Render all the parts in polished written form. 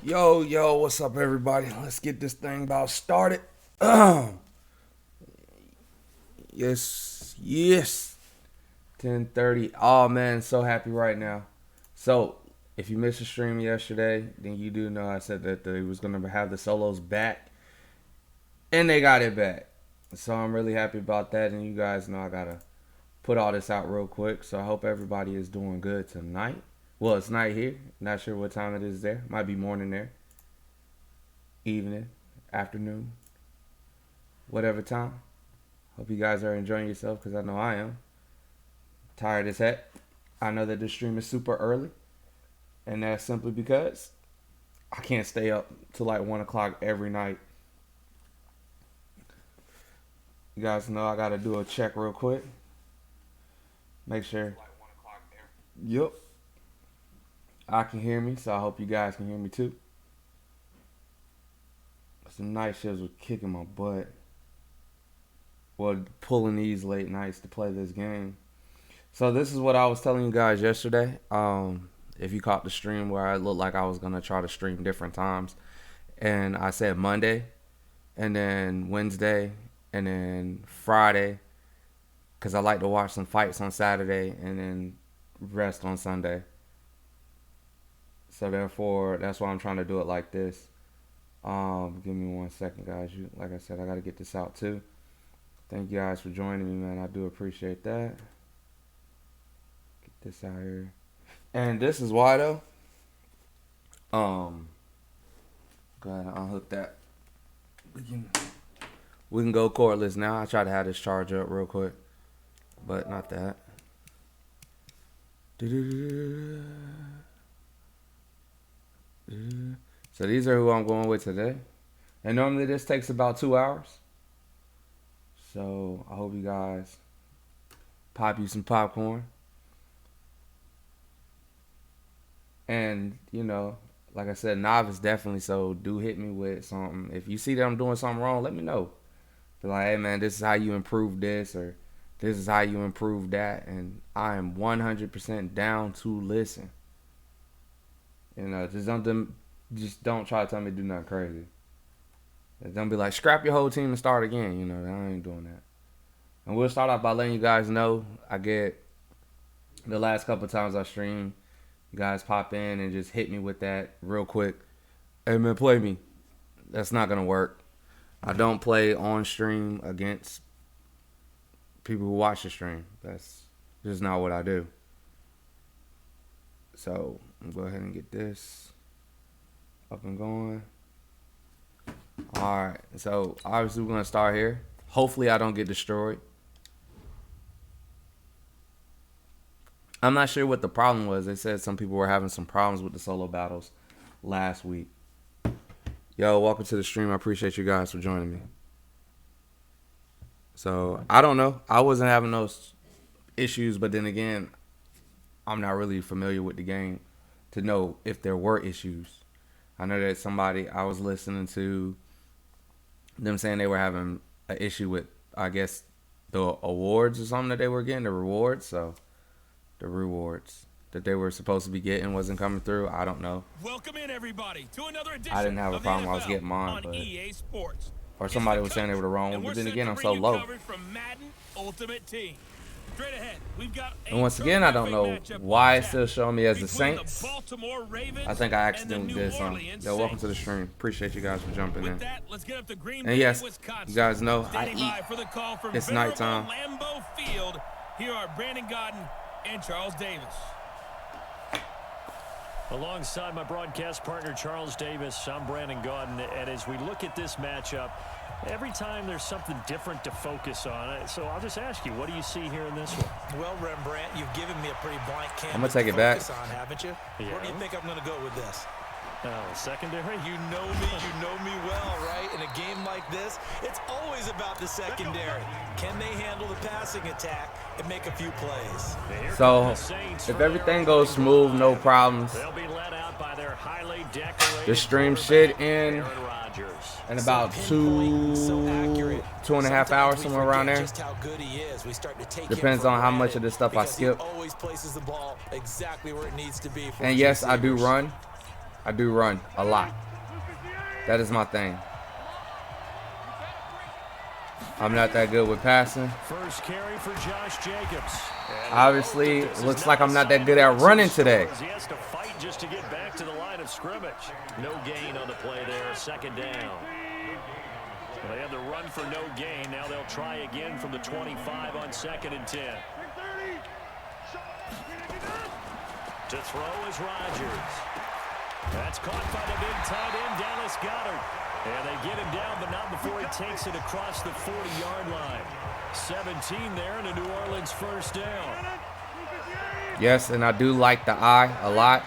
Yo, what's up, everybody? Let's get this thing about started. Yes. 10:30. Oh man, so happy right now. So, if you missed the stream yesterday, then you do know I said that they was gonna have the solos back, and they got it back. So I'm really happy about that. And you guys know I gotta put all this out real quick. So I hope everybody is doing good tonight. Well, it's night here. Not sure what time it is there. Might be morning there. Evening, afternoon, whatever time. Hope you guys are enjoying yourself because I know I am. Tired as heck. I know that this stream is super early, and that's simply because I can't stay up till like 1 o'clock every night. You guys know I gotta do a check real quick. Make sure. Yep. I can hear me, so I hope you guys can hear me too. Some night shifts was kicking my butt. Well, pulling these late nights to play this game. So this is what I was telling you guys yesterday. If you caught the stream where I looked like I was gonna try to stream different times, and I said Monday, and then Wednesday, and then Friday, because I like to watch some fights on Saturday and then rest on Sunday. So therefore, that's why I'm trying to do it like this. Give me 1 second, guys. Like I said, I got to get this out too. Thank you guys for joining me, man. I do appreciate that. Get this out here. And this is why though. Go ahead and unhook that. We can go cordless now. I try to have this charge up real quick, but not that. So these are who I'm going with today. And normally this takes about 2 hours. So I hope you guys pop you some popcorn. And, you know, like I said, Novice definitely, so do hit me with something. If you see that I'm doing something wrong, let me know. Be like, hey man, this is how you improve this, or this is how you improve that. And I am 100% down to listen. You know, just don't try to tell me to do nothing crazy. Don't be like, scrap your whole team and start again. You know, I ain't doing that. And we'll start off by letting you guys know. I get the last couple times I stream, you guys pop in and just hit me with that real quick. Hey man, play me. That's not gonna work. I don't play on stream against people who watch the stream. That's just not what I do. So I'm gonna go ahead and get this up and going. Alright, so obviously we're gonna start here. Hopefully I don't get destroyed. I'm not sure what the problem was. They said some people were having some problems with the solo battles last week. Yo, welcome to the stream. I appreciate you guys for joining me. So I don't know. I wasn't having those issues, but then again, I'm not really familiar with the game to know if there were issues. I know that I was listening to them saying they were having an issue with, I guess, the awards or something that they were getting, the rewards. So the rewards that they were supposed to be getting wasn't coming through. I don't know. Welcome in, everybody, to another edition. I didn't have a problem. I was getting mine, but or somebody was saying they were the wrong one. But then again, I'm so low. From Madden Ultimate Team. Straight ahead, we've got and once again, I don't know why it's still showing me as the Saints. I think I accidentally did something. Yo, welcome to the stream. Appreciate you guys for jumping in. And yes, you guys know I eat. It's nighttime. Here are Brandon Gaudin and Charles Davis. Alongside my broadcast partner, Charles Davis, I'm Brandon Gaudin. And as we look at this matchup, every time there's something different to focus on. So I'll just ask you, what do you see here in this one? Well, Rembrandt, you've given me a pretty blank canvas. I'm going to take it back. On, haven't you? Yeah. Where do you think I'm going to go with this? Secondary? You know me well, right? In a game like this, it's always about the secondary. Can they handle the passing attack and make a few plays? So, if everything goes smooth, no problems, the stream should end in about 2.5 hours, somewhere around there. Depends on how much of this stuff I skip. And yes, I do run. I do run a lot. That is my thing. I'm not that good with passing. First carry for Josh Jacobs. Obviously, it looks like I'm not that good at running today. He has to fight just to get back to the line of scrimmage. No gain on the play there, second down. Well, they had the run for no gain. Now they'll try again from the 25 on 2nd and 10. To throw is Rodgers. That's caught by the big tight end, Dallas Goedert. And they get him down, but not before he takes it across the 40-yard line. 17 there and a New Orleans first down. Yes, and I do like the eye a lot.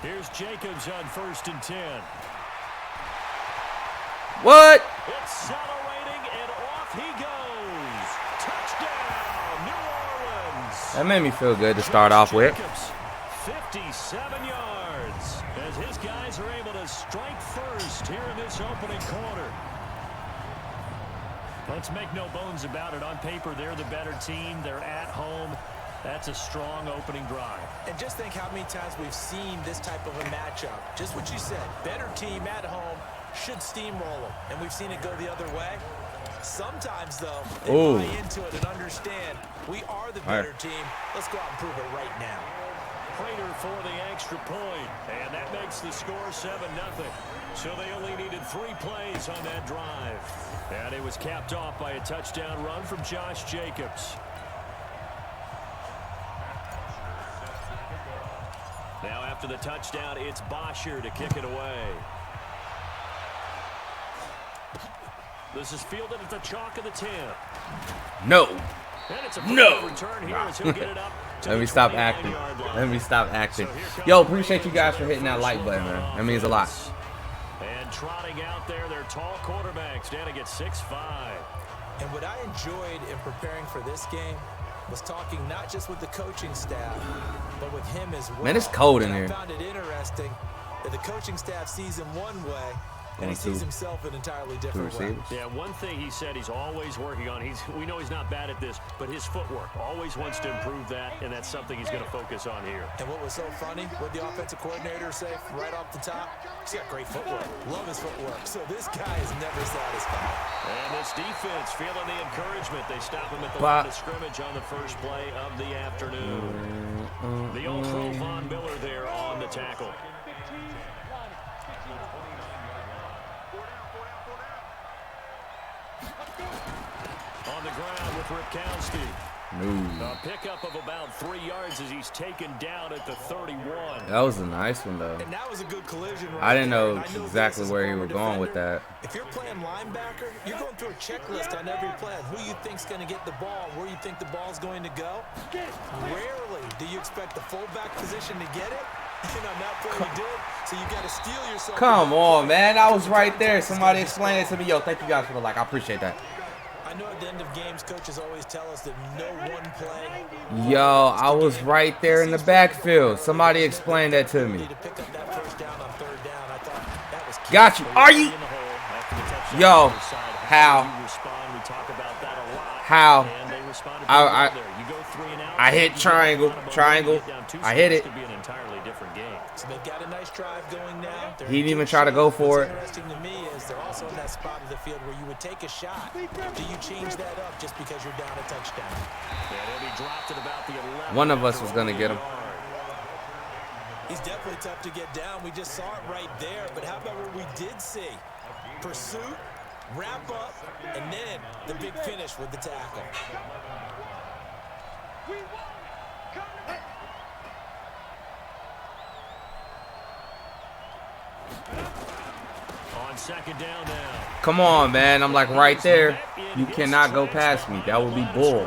Here's Jacobs on 1st and 10. What? Accelerating, and off he goes. Touchdown, New Orleans. That made me feel good to start off with. 57 yards as his guys are able to strike first here in this opening quarter. Let's make no bones about it. On paper, they're the better team. They're at home. That's a strong opening drive. And just think how many times we've seen this type of a matchup. Just what you said, better team at home should steamroll them. And we've seen it go the other way. Sometimes, though, they buy into it and understand we are the better team. Let's go out and prove it right now. Prater for the extra point, and that makes the score 7-0. So they only needed 3 plays on that drive. And it was capped off by a touchdown run from Josh Jacobs. Now after the touchdown, it's Bosher to kick it away. This is fielded at the chalk of the 10. No. No. Return here as he'll get it up to Let me stop acting. Let me stop acting. Yo, appreciate you guys for hitting that like button, man. That means a lot. And trotting out there, their tall quarterback standing at 6'5". And what I enjoyed in preparing for this game was talking not just with the coaching staff, but with him as well. Man, it's cold in and here. I found it interesting that the coaching staff sees him one way, and he sees himself an entirely different way. Yeah, one thing he said he's always working on. We know he's not bad at this, but his footwork, always wants to improve that, and that's something he's going to focus on here. And what was so funny, what the offensive coordinator say right off the top, he's got great footwork. Love his footwork. So this guy is never satisfied. And this defense feeling the encouragement. They stop him at the line of scrimmage on the first play of the afternoon. The old pro Von Miller there on the tackle. On the ground with Ripkowski. A pickup of about 3 yards as he's taken down at the 31. That was a nice one, though. And that was a good collision right I didn't know there. exactly where he was going with that. If you're playing linebacker, you're going through a checklist on every play on who you think's going to get the ball, where you think the ball's going to go. Rarely do you expect the fullback position to get it. And on that play he did, so you got to steel yourself. Come on, man. I was right there. Somebody explain it to me. Yo, thank you guys for the like. I appreciate that. I know at the end of games, coaches always tell us that no one play. Yo, I was right there in the backfield. Somebody explain that to me. Got you. Are you? Yo, how? How? I hit triangle. I hit it. So they've got a nice drive going now. He didn't even try to go for it. What's interesting to me is they're also in that spot of the field where you would take a shot. Do you change that up just because you're down a touchdown? One of us was going to get him. He's definitely tough to get down. We just saw it right there. But how about what we did see? Pursuit, wrap up, and then the big finish with the tackle. On second down now. Come on, man. I'm like right there. You cannot go past me. That would be bull.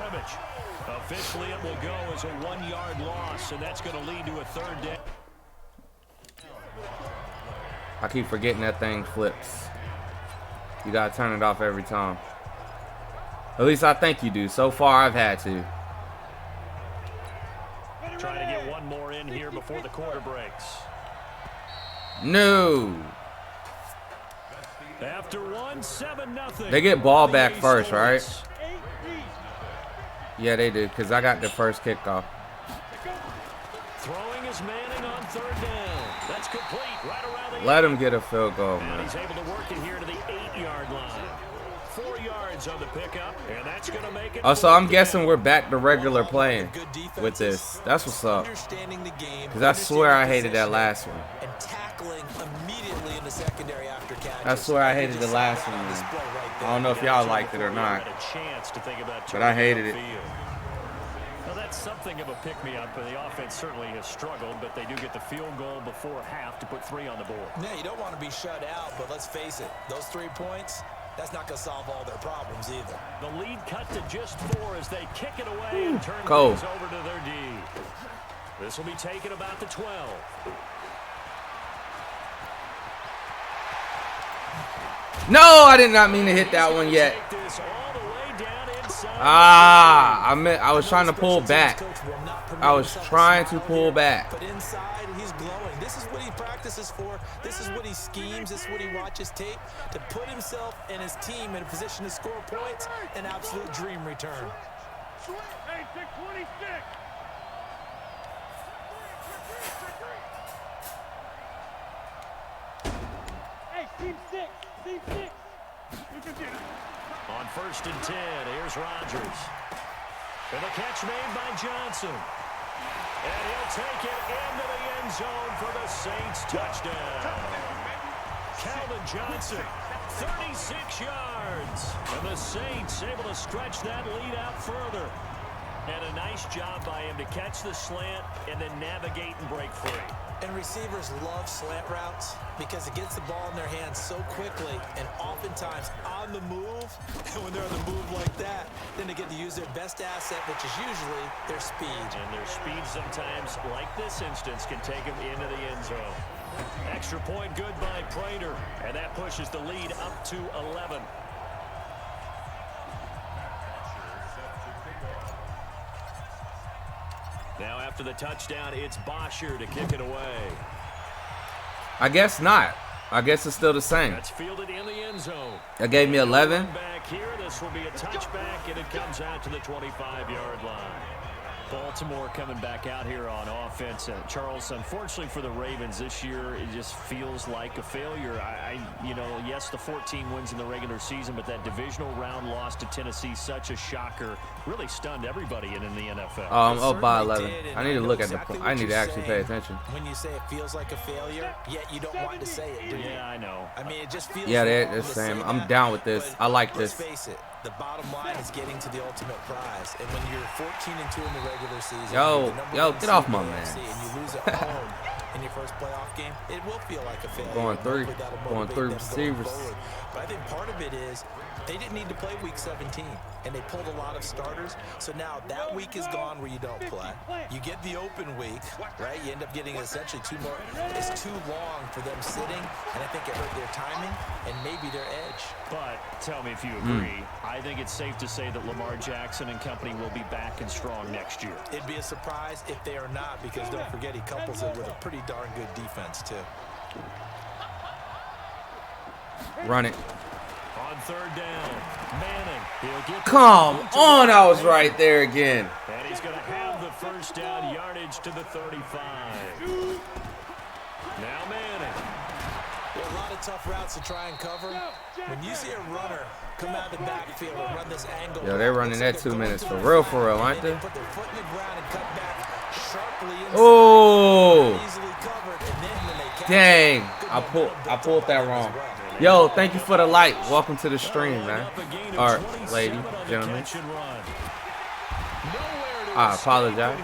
Officially, it will go as a 1-yard loss, and that's going to lead to a third down. I keep forgetting that thing flips. You got to turn it off every time. At least I think you do. So far, I've had to. Trying to get one more in here before the quarter breaks. No. After 7-0. They get ball back first, right? Yeah, they do, because I got the first kickoff. Throwing is Manning on third down. That's complete right around the Let him get a field goal, and man. he's able to work it here to the 8-yard line. 4 yards on the pickup, and that's going to make it. Oh, so I'm guessing we're back to regular playing with this. That's what's up. Because I swear I hated that last one. And tackling immediately in the secondary after catches. I swear I hated the last one, man. I don't know if y'all liked it or not, but I hated it. Well, that's something of a pick-me-up, and the offense certainly has struggled, but they do get the field goal before half to put 3 on the board. Yeah, you don't want to be shut out, but let's face it, those 3 points, that's not going to solve all their problems either. The lead cut to just 4 as they kick it away and turn Cold. things over to their D. This will be taken about the 12. No, I did not mean to hit that one yet. I was trying to pull back. I was trying to pull back. But inside, he's glowing. This is what he practices for. This is what he schemes. This is what he watches tape to put himself and his team in a position to score points. An absolute dream return. Hey, 626. Hey, team 6. Team 6. You can get it. On 1st and 10, here's Rodgers. And the catch made by Johnson. And he'll take it into the end zone for the Saints touchdown. Calvin Johnson, 36 yards. And the Saints able to stretch that lead out further. And a nice job by him to catch the slant and then navigate and break free. And receivers love slant routes because it gets the ball in their hands so quickly and oftentimes on the move. And when they're on the move like that, then they get to use their best asset, which is usually their speed. And their speed sometimes, like this instance, can take them into the end zone. Extra point good by Prater. And that pushes the lead up to 11. Now after the touchdown, it's Bosher to kick it away. I guess not. I guess it's still the same. That's fielded in the end zone. That gave me 11. Back here, this will be a touchback, and it comes out to the 25-yard line. Baltimore coming back out here on offense. Charles, unfortunately for the Ravens this year, it just feels like a failure. Yes, the 14 wins in the regular season, but that divisional round loss to Tennessee, such a shocker, really stunned everybody in the NFL. Oh, I'm up by 11. I need to look at the point. I need to actually pay attention. When you say it feels like a failure, yet you don't want to say it, do you? Yeah, I know. I mean, it just feels Yeah, they're wrong the to same. say I'm that, down with this. I like this. Let's face it. The bottom line is getting to the ultimate prize. And when you're 14-2 in the regular season, Yo, get off my man. And you lose at home in your first playoff game, it will feel like a failure. Going through receivers. But I think part of it is they didn't need to play week 17, and they pulled a lot of starters. So now that week is gone where you don't play. You get the open week, right? You end up getting essentially 2 more. It's too long for them sitting, and I think it hurt their timing and maybe their edge. But tell me if you agree. I think it's safe to say that Lamar Jackson and company will be back and strong next year. It'd be a surprise if they are not, because don't forget he couples it with a pretty darn good defense too. Run it. On 3rd down, Manning. He'll get Come on, I was right there again. And he's going to have the first down yardage to the 35. Now Manning. A lot of tough routes to try and cover. When you see a runner come out of the backfield and run this angle, Yo, they're running that 2 minutes for real, aren't they? Put their foot in the ground and cut back sharply inside. Oh, Easily covered, and then when they catch dang! it, I pulled that wrong. Yo, thank you for the light. Welcome to the stream, man. All right, lady, gentlemen. I apologize.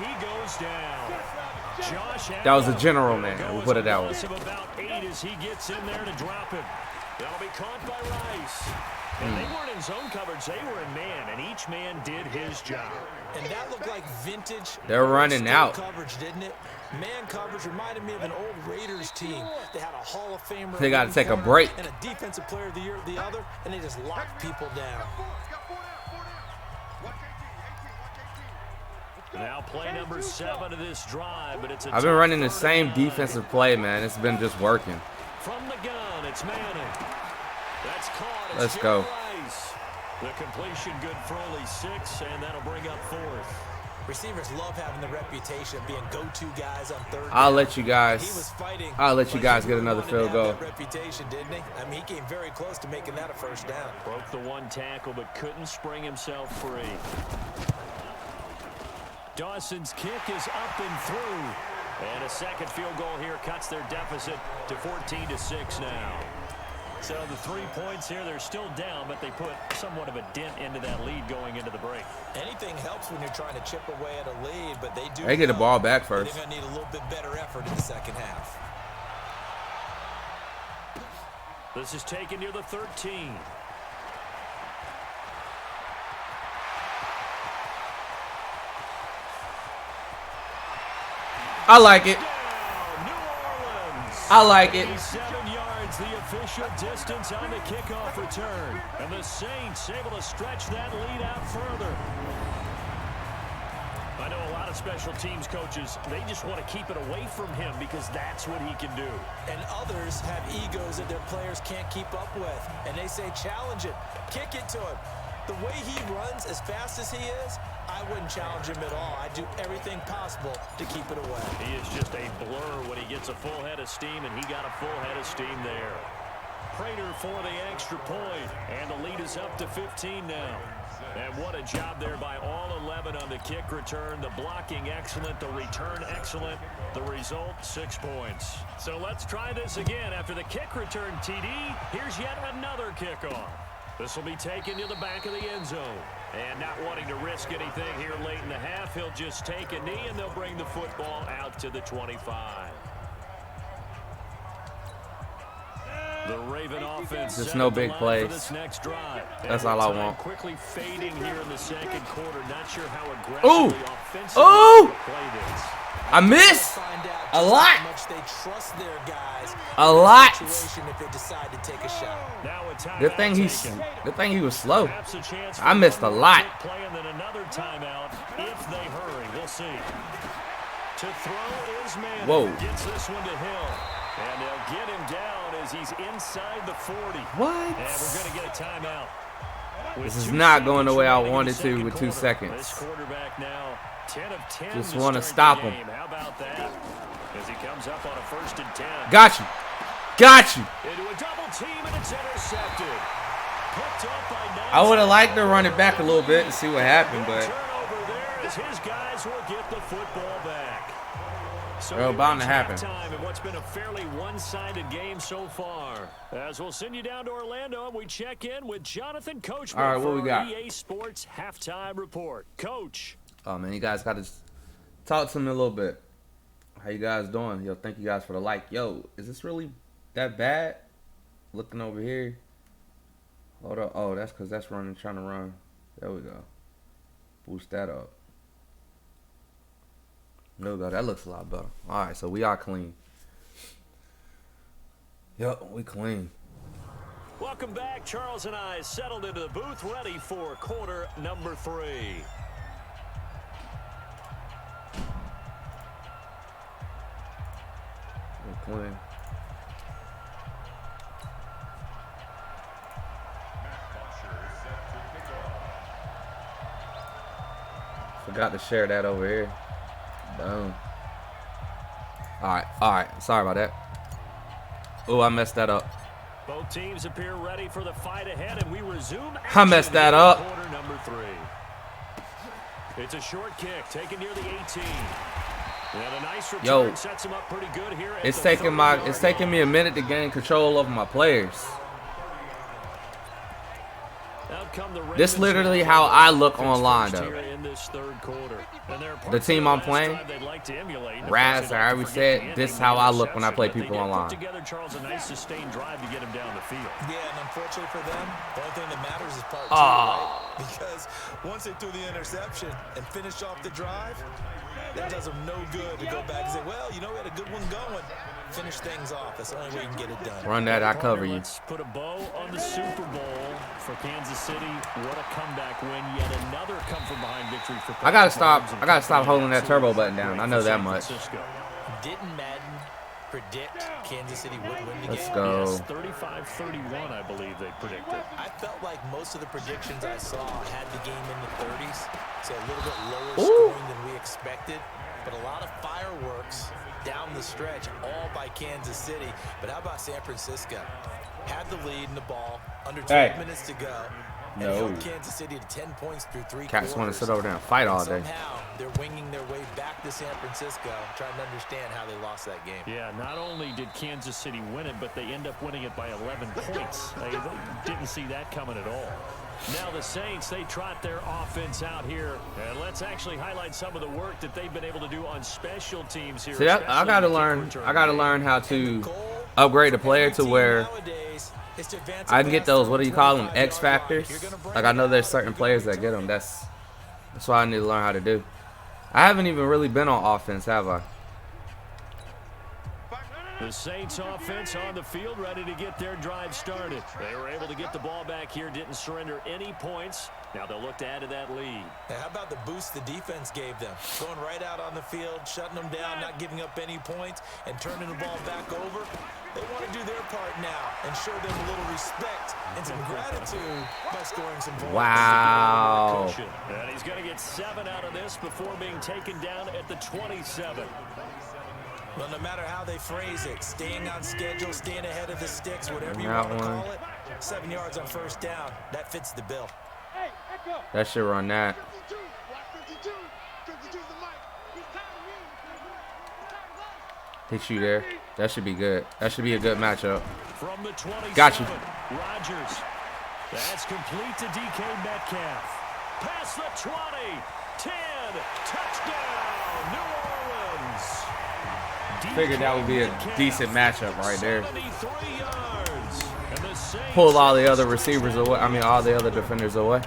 That was a general man. We'll put it that way. About 8 as he gets in there to drop him. That'll be caught by Rice. And they weren't in zone coverage. They were in man, and each man did his job. And that looked like vintage. They're running out. Coverage, didn't it? Man coverage reminded me of an old Raiders team. They had a Hall of Famer. They got to take a break. And a defensive player of the year at the other, and they just locked people down. Now play number 7 of this drive, but it's a I've been running the same defensive play, man. It's been just working. From the gun, it's Manning. That's caught. Let's go. Rice. The completion good for only 6, and that'll bring up 4th. Receivers love having the reputation of being go-to guys on third down. I'll let you He guys was fighting, get another field goal. that reputation, didn't he? I mean, he came very close to making that a first down. Broke the one tackle, but couldn't spring himself free. Dawson's kick is up and through. And a second field goal here cuts their deficit to 14-6 now. So the 3 points here, they're still down, but they put somewhat of a dent into that lead going into the break. Anything helps when you're trying to chip away at a lead, but they do. They get the ball back first. They're going to need a little bit better effort in the second half. This is taken near the 13. I like it. New Orleans. I like it. 7 yards, the official distance on the kickoff return. And the Saints able to stretch that lead out further. I know a lot of special teams coaches, they just want to keep it away from him because that's what he can do. And others have egos that their players can't keep up with. And they say, challenge it, kick it to him. The way he runs as fast as he is, I wouldn't challenge him at all. I'd do everything possible to keep it away. He is just a blur when he gets a full head of steam, and he got a full head of steam there. Prater for the extra point, and the lead is up to 15 now. And what a job there by all 11 on the kick return. The blocking excellent, the return excellent. The result, 6 points. So let's try this again. After the kick return, TD, here's yet another kickoff. This will be taken to the back of the end zone. And not wanting to risk anything here late in the half, he'll just take a knee, and they'll bring the football out to the 25. The Raven offense. Just no big plays. Next drive. That's all I want. Quickly fading here in the second quarter. Not sure how Ooh! aggressively offensively Ooh! play this. I miss a lot. How much they trust their guys. A lot. If they decide to take a shot. Now a timeout Good thing he was slow. Perhaps a chance I missed a lot. play and then another timeout if they hurry. We'll see. To throw is Madden. Whoa. Gets this one to Hill. And they'll get him down as he's inside the 40. What? And we're going to get a timeout. This is not going the way I wanted to with 2 seconds. This quarterback now 10 of 10. Just want to stop him. How about that? As he comes up on a 1st and 10. Got you. Got you. Into a double team, and it's intercepted. Picked up by I would have liked to run it back a little bit and see what happened, but turnover there as his guys will get the football back. So Bro, bound to happen. Time in what's been a fairly one-sided game so far. As we'll send you down to Orlando, and we check in with Jonathan Coachman. All right, what we got? EA Sports halftime report. Coach. oh man, you guys got to talk to me a little bit. How you guys doing? Yo, thank you guys for the like. Yo, is this really that bad? Looking over here. Hold up. Oh, that's because that's trying to run. There we go. Boost that up. There we go. That looks a lot better. All right, so we are clean. Yep, we clean. Welcome back. Charles and I settled into the booth, ready for quarter number 3. We're clean. Forgot to share that over here. Boom. All right. Sorry about that. Oh, I messed that up. Both teams appear ready for the fight ahead, and we resume I messed that up. Quarter number 3. It's a short kick taken near the 18. And a nice return sets him up pretty good here. It's taking me a minute to gain control over my players. This literally how I look online though. The team I'm playing, Raz, or however we said, this is how I look when I play people online. Together, Charles, a nice sustained drive to get him down the field. Yeah, and unfortunately for them, the only thing that matters is part 2, right? Because once they threw the interception and finished off the drive, that does them no good to go back and say, well, you know, we had a good one going. Finish things off. That's the only way you can get it done. Run that, I cover you. Let's put a bow on the Super Bowl for Kansas City. What a comeback win. Yet another come from behind victory for I gotta stop holding that turbo button down. I know that much. Didn't Madden predict Kansas City would win the Let's game? go. Yes, 35-31, I believe they predicted. I felt like most of the predictions I saw had the game in the 30s, so a little bit lower Ooh. scoring than we expected, but a lot of fireworks down the stretch, all by Kansas City. But how about San Francisco? Had the lead in the ball, under 12 minutes to go. And held Kansas City to 10 points through 3 Cats want to quarters. sit over there and fight all day. Somehow, they're winging their way back to San Francisco, trying to understand how they lost that game. Yeah, not only did Kansas City win it, but they end up winning it by 11 points. They didn't see that coming at all. Now the Saints, they trot their offense out here. And let's actually highlight some of the work that they've been able to do on special teams here. See, I gotta learn how to upgrade a player to where I can get those, what do you call them, X factors. Like, I know there's certain players that get them. That's what I need to learn how to do. I haven't even really been on offense, have I? The Saints offense on the field, ready to get their drive started. They were able to get the ball back here, didn't surrender any points. Now they'll look to add to that lead. Now, how about the boost the defense gave them? Going right out on the field, shutting them down, not giving up any points, and turning the ball back over. They want to do their part now and show them a little respect and some gratitude by scoring some points. Wow. And he's going to get 7 out of this before being taken down at the 27. Well, no matter how they phrase it, staying on schedule, staying ahead of the sticks, whatever you want to call it, 7 yards on first down, that fits the bill. Hey, echo. That should run that. 52, block 52. 52's the mic. He's tired of Hit you there. That should be good. That should be a good matchup. From the 27, Got you. Rodgers. That's complete to DK Metcalf. Past the 20, 10, touchdown, New Orleans. Figured that would be a decent matchup right there. 73 yards. And the Saints Pull all the other receivers away. I mean, all the other defenders away.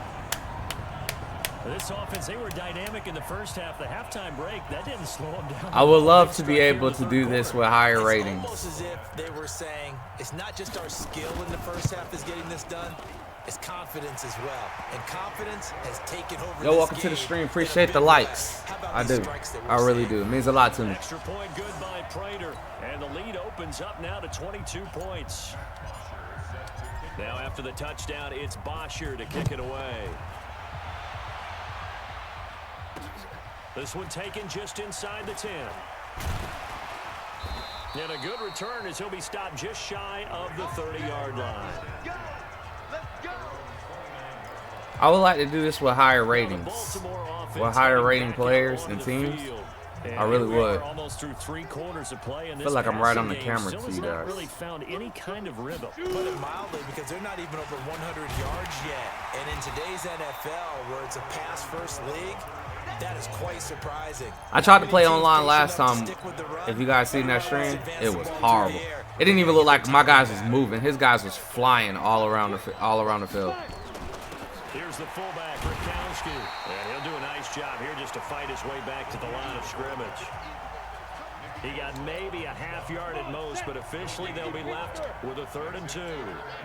This offense, they were dynamic in the first half. The halftime break, that didn't slow them down. I would love to be able to do this with higher ratings. It's almost as if they were saying, it's not just our skill in the first half that's getting this done, it's confidence as well. And confidence has taken over. Yo, welcome to the stream. Appreciate the likes. I do. I really do. It means a lot to me. Extra point good by Prater. And the lead opens up now to 22 points. Now after the touchdown, it's Bosher to kick it away. This one taken just inside the 10. And a good return as he'll be stopped just shy of the 30-yard line. I would like to do this with higher ratings. With higher rating players and teams. I really would. Almost through 3 quarters of play, and I feel like I'm right on the camera to you guys. Really found any kind of rhythm. Put it mildly, because they're not even over 100 yards yet. And in today's NFL, where it's a pass-first league, that is quite surprising. I tried to play online last time. If you guys seen that stream, it was horrible. It didn't even look like my guys was moving. His guys was flying all around the field. Here's the fullback, Rikowski. And he'll do a nice job here just to fight his way back to the line of scrimmage. He got maybe a half yard at most, but officially they'll be left with a 3rd and 2.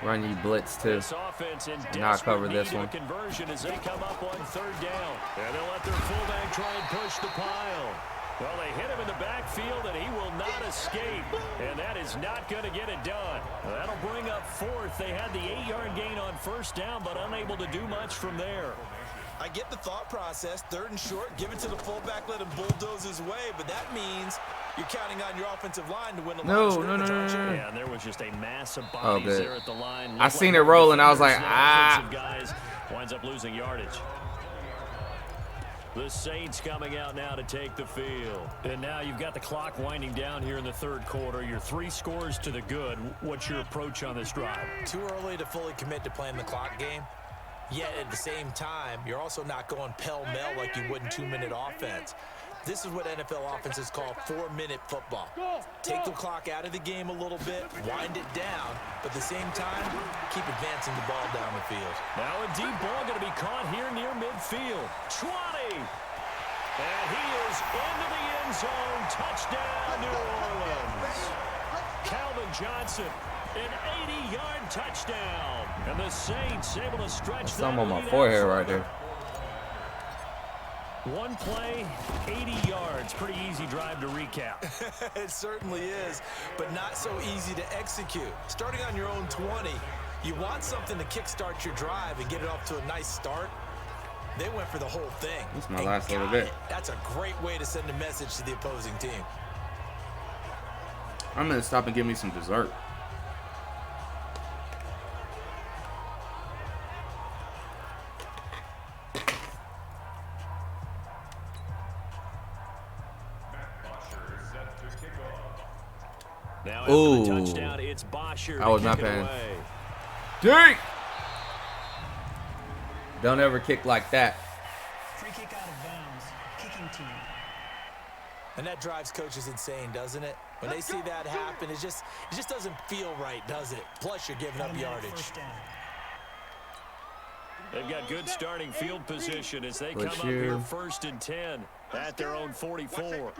Run you blitz too. This offense in Not cover desperate this need one. of a conversion as they come up on 3rd down. And they'll let their fullback try and push the pile. Well, they hit him in the backfield, and he will not escape. And that is not going to get it done. That'll bring up 4th. They had the 8-yard gain on 1st down, but unable to do much from there. I get the thought process, 3rd and short, give it to the fullback, let him bulldoze his way, but that means you're counting on your offensive line to win the line of scrimmage, aren't you? Yeah, and there was just a mass of bodies there at the line. I seen it rolling. I was like, guys winds up losing yardage. The Saints coming out now to take the field. And now you've got the clock winding down here in the 3rd quarter. Your 3 scores to the good. What's your approach on this drive? Too early to fully commit to playing the clock game. Yet at the same time, you're also not going pell-mell like you would in 2-minute offense. This is what NFL offenses call 4-minute football. Take the clock out of the game a little bit, wind it down, but at the same time, keep advancing the ball down the field. Now a deep ball going to be caught here near midfield. 20! And he is into the end zone. Touchdown, New Orleans. Calvin Johnson, an 80-yard touchdown. And the Saints able to stretch that Some on my lead forehead out right further. there. One play, 80 yards. yards. Pretty easy drive to recap. It certainly is, but not so easy to execute. Starting on your own 20, you want something to kickstart your drive and get it off to a nice start. They went for the whole thing. That's my last little bit. That's a great way to send a message to the opposing team. I'm going to stop and give me some dessert. Now after the touchdown, it's Bosher. I was not paying. Dang! Don't ever kick like that. Free kick out of bounds. Kicking team. And that drives coaches insane, doesn't it? When they see that happen, it just doesn't feel right, does it? Plus, you're giving up yardage. They've got good starting field position as they come up here 1st and 10 at their own 44.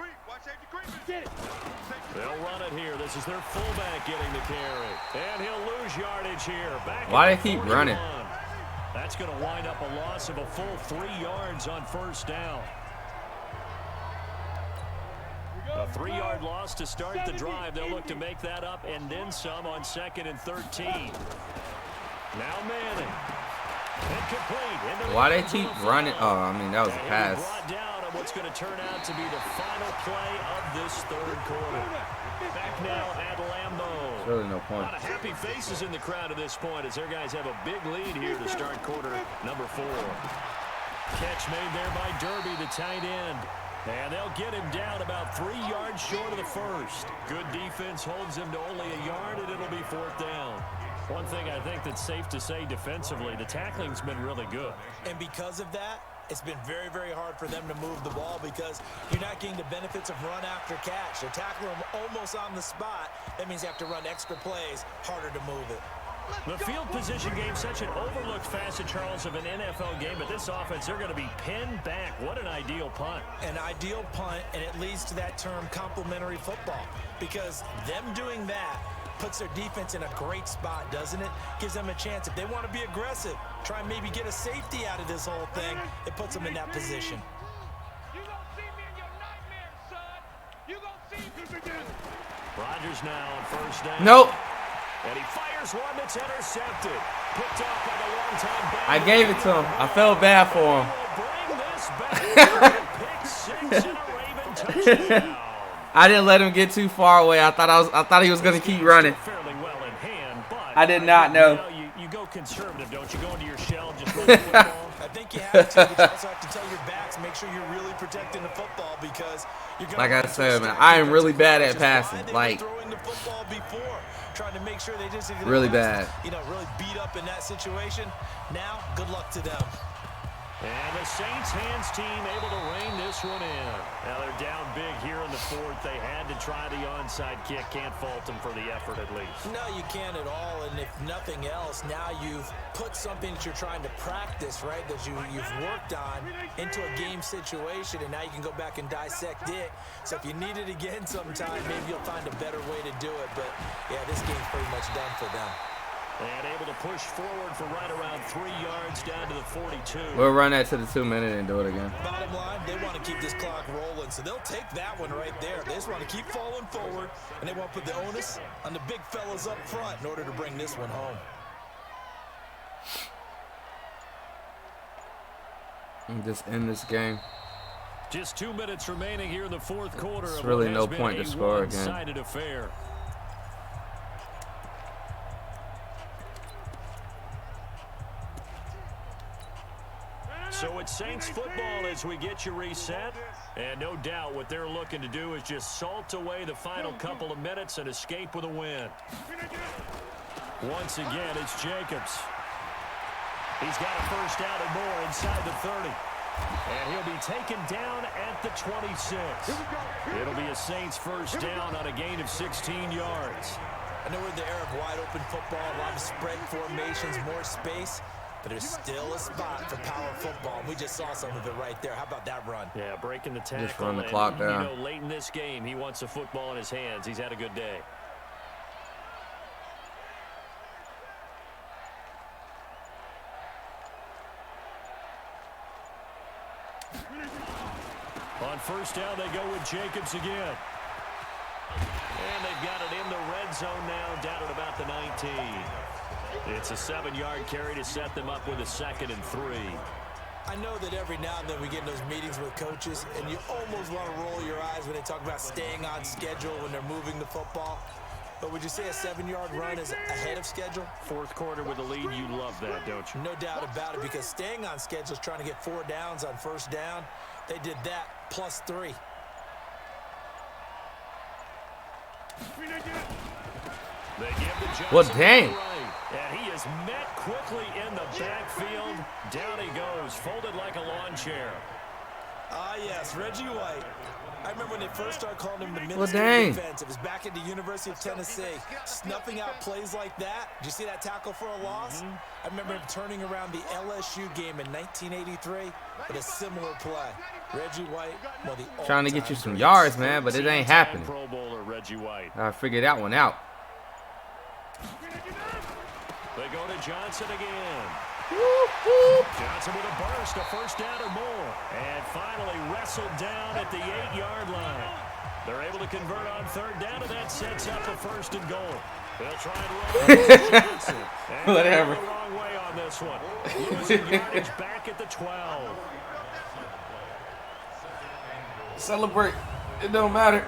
They'll run it here. This is their fullback getting the carry. And he'll lose yardage here. Why do they keep running? That's going to wind up a loss of a full 3 yards on 1st down. A 3-yard loss to start the drive. They'll look to make that up and then some on 2nd and 13. Now Manning. Why they keep running? Oh, I mean, that was a pass. Brought down on what's going to turn out to be the final play of this 3rd quarter. Back now at Lambeau. There's really no point. A lot of happy faces in the crowd at this point as their guys have a big lead here to start quarter number 4. Catch made there by Derby, the tight end. And they'll get him down about 3 yards short of the first. Good defense holds him to only a yard, and it'll be 4th down. One thing I think that's safe to say defensively, the tackling's been really good. And because of that, it's been very, very hard for them to move the ball because you're not getting the benefits of run after catch. They're tackling them almost on the spot. That means you have to run extra plays, harder to move it. The field position game, such an overlooked facet, Charles, of an NFL game, but this offense, they're going to be pinned back. What an ideal punt. An ideal punt, and it leads to that term complementary football because them doing that puts their defense in a great spot, doesn't it? Gives them a chance. If they want to be aggressive, try and maybe get a safety out of this whole thing, it puts them in that position. You gonna see me in your nightmares, son. You gonna see me. Rodgers now on 1st down. Nope. And he fires one that's intercepted. Picked off by the long-time back. I gave it to him. I felt bad for him. Bring this back. Pick 6 and a Raven touchdown. I didn't let him get too far away. I thought he was gonna keep running. Fairly well in hand, but I did not know. You go conservative, don't you? Go into your shell and just run the football. I think you have to, but you also have to tell your backs, make sure you're really protecting the football because you're going like I said, man, I am really bad at passing. Like, throwing the football before, trying to make sure they just really bad. Really beat up in that situation. Now, good luck to them. And the Saints hands team able to rein this one in. Now they're down big here in the 4th. They had to try the onside kick. Can't fault them for the effort at least. No, you can't at all. And if nothing else, now you've put something that you're trying to practice, right, that you've worked on into a game situation, and now you can go back and dissect it. So if you need it again sometime, maybe you'll find a better way to do it. But, yeah, this game's pretty much done for them. And able to push forward for right around 3 yards down to the 42. We'll run that to the 2-minute and do it again. Bottom line, they want to keep this clock rolling, so they'll take that one right there. They just want to keep falling forward, and they want to put the onus on the big fellas up front in order to bring this one home. And just end this game. Just 2 minutes remaining here in the 4th quarter. It's really no point to score again. One-sided affair. So it's Saints football as we get you reset. And no doubt what they're looking to do is just salt away the final couple of minutes and escape with a win. Once again, it's Jacobs. He's got a 1st down and more inside the 30. And he'll be taken down at the 26. It'll be a Saints 1st down on a gain of 16 yards. I know we're in the era of wide open football, a lot of spread formations, more space. But there's still a spot for power football. We just saw some of it right there. How about that run? Yeah, breaking the tackle. Just run the clock down. You know, late in this game, he wants the football in his hands. He's had a good day. On first down, they go with Jacobs again. And they've got it in the red zone now, down at about the 19. It's a 7-yard carry to set them up with a 2nd and 3. I know that every now and then we get in those meetings with coaches, and you almost want to roll your eyes when they talk about staying on schedule when they're moving the football. But would you say a 7-yard run is ahead of schedule? Fourth quarter with a lead, you love that, don't you? No doubt about it, because staying on schedule is trying to get 4 downs on first down. They did that plus 3. They give the Johnson Well, dang. right, and he is met quickly in the backfield. Down he goes, folded like a lawn chair. Ah, yes, Reggie White. I remember when they first started calling him the Well, minister dang. of defense. It was back at the University of Tennessee. Snuffing out plays like that. Did you see that tackle for a loss? I remember him turning around the LSU game in 1983 with a similar play. Reggie White, one of the Trying to get you all-time some greats. yards, man, but it ain't happening. Pro Bowler Reggie White. I figured that one out. They go to Johnson again. Johnson with a burst, a first down or more. And finally wrestled down at the 8-yard line. They're able to convert on third down, and that sets up a 1st and goal. They'll try and run Johnson. And Whatever. the wrong way on this one. Losing yardage back at the 12. Celebrate. It don't matter.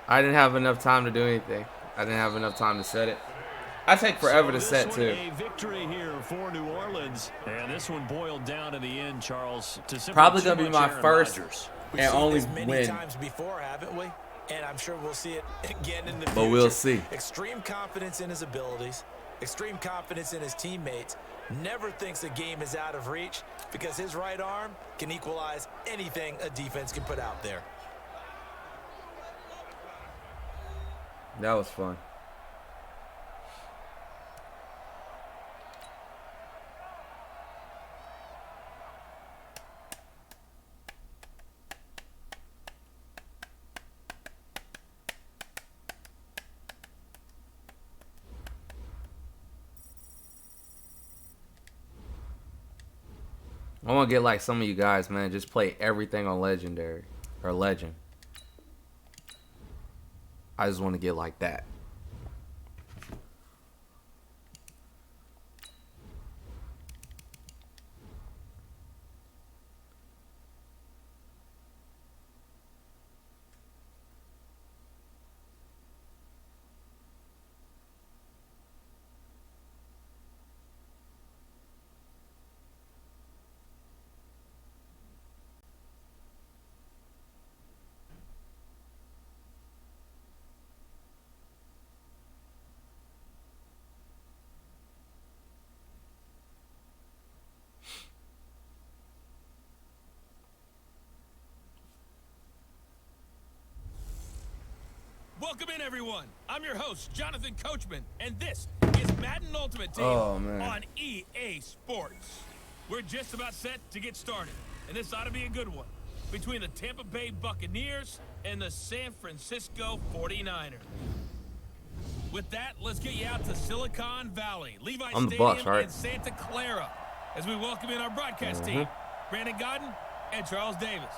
I didn't have enough time to do anything. I didn't have enough time to set it. I take forever to set, too. A victory here for New Orleans, and this one boiled down in the end, Charles. To simply Probably too going to be much my Aaron first Rodgers. We've and seen only this many win. times before, haven't we? And I'm sure we'll see it again in the future. But we'll see. Extreme confidence in his abilities, extreme confidence in his teammates. Never thinks a game is out of reach because his right arm can equalize anything a defense can put out there. That was fun. I want to get like some of you guys, man. Just play everything on Legendary or Legend. I just want to get like that. Welcome in, everyone. I'm your host, Jonathan Coachman, and this is Madden Ultimate Team on EA Sports. We're just about set to get started, and this ought to be a good one between the Tampa Bay Buccaneers and the San Francisco 49ers. With that, let's get you out to Silicon Valley, Levi I'm the Stadium, boss, right? and Santa Clara, as we welcome in our broadcast team, Brandon Godden and Charles Davis.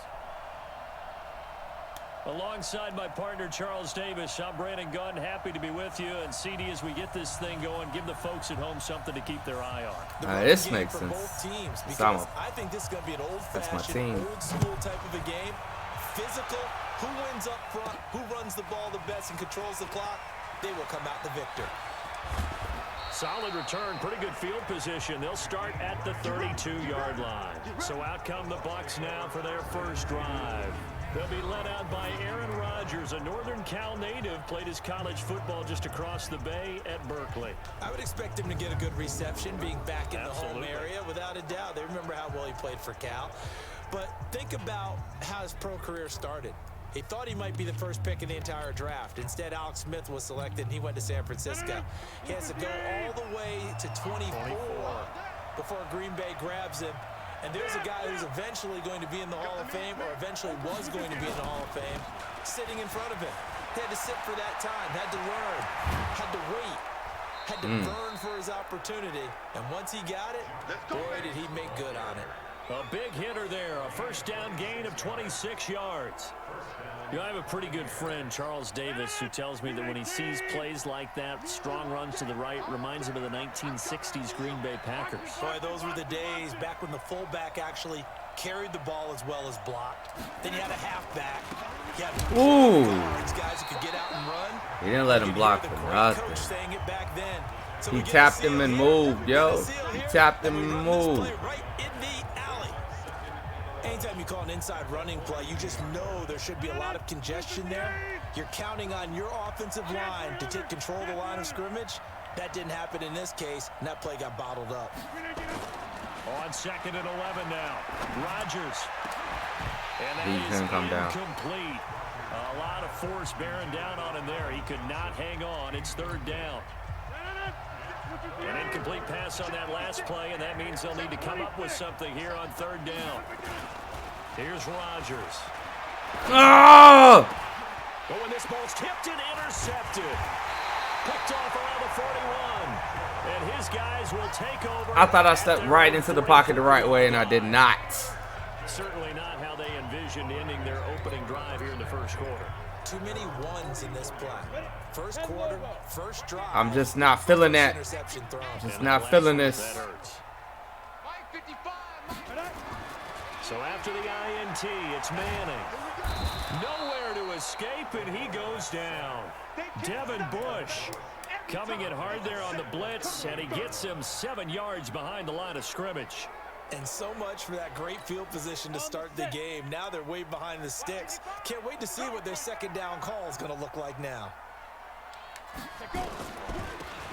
Alongside my partner, Charles Davis, I'm Brandon Gunn. Happy to be with you. And CD, as we get this thing going, give the folks at home something to keep their eye on. This makes for sense. both teams, because Sama. I think this is going to be an That's my old-fashioned, team. old-school type of a game. Physical, who wins up front, who runs the ball the best and controls the clock, they will come out the victor. Solid return, pretty good field position. They'll start at the 32-yard line. So out come the Bucs now for their first drive. They'll be led out by Aaron Rodgers, a Northern Cal native, played his college football just across the bay at Berkeley. I would expect him to get a good reception being back in the home Absolutely. area, without a doubt. They remember how well he played for Cal. But think about how his pro career started. He thought he might be the first pick in the entire draft. Instead, Alex Smith was selected, and he went to San Francisco. He has to go all the way to 24 before Green Bay grabs him. And there's a guy who's eventually going to be in the Hall of Fame, or eventually was going to be in the Hall of Fame, sitting in front of him. He had to sit for that time, had to learn, had to wait, had to burn for his opportunity. And once he got it, boy, did he make good on it. A big hitter there. A first down gain of 26 yards. You know, I have a pretty good friend, Charles Davis, who tells me that when he sees plays like that, strong runs to the right, reminds him of the 1960s Green Bay Packers. Boy, those were the days back when the fullback actually carried the ball as well as blocked. Then you had a halfback. You had guys who could get out and run. He didn't let him block for nothing. He tapped him and moved, yo. He tapped him and moved. Anytime you call an inside running play, you just know there should be a lot of congestion there. You're counting on your offensive line to take control of the line of scrimmage. That didn't happen in this case, and that play got bottled up. On 2nd and 11 now. Rodgers. And that He's going to come down. Complete. A lot of force bearing down on him there. He could not hang on. It's 3rd down. An incomplete pass on that last play, and that means they'll need to come up with something here on 3rd down. Here's Rodgers. Oh! But when this ball's tipped and intercepted. Picked off around the 41. And his guys will take over. I thought I stepped right into the pocket the right way, and I did not. Certainly not how they envisioned ending their opening drive here in the first quarter. Too many ones in this play. First quarter, first drive. I'm just not feeling that. Just not feeling this. So after the INT, it's Manning. Nowhere to escape, and he goes down. Devin Bush coming in hard there on the blitz, and he gets him 7 yards behind the line of scrimmage. And so much for that great field position to start the game. Now they're way behind the sticks. Can't wait to see what their 2nd down call is going to look like now.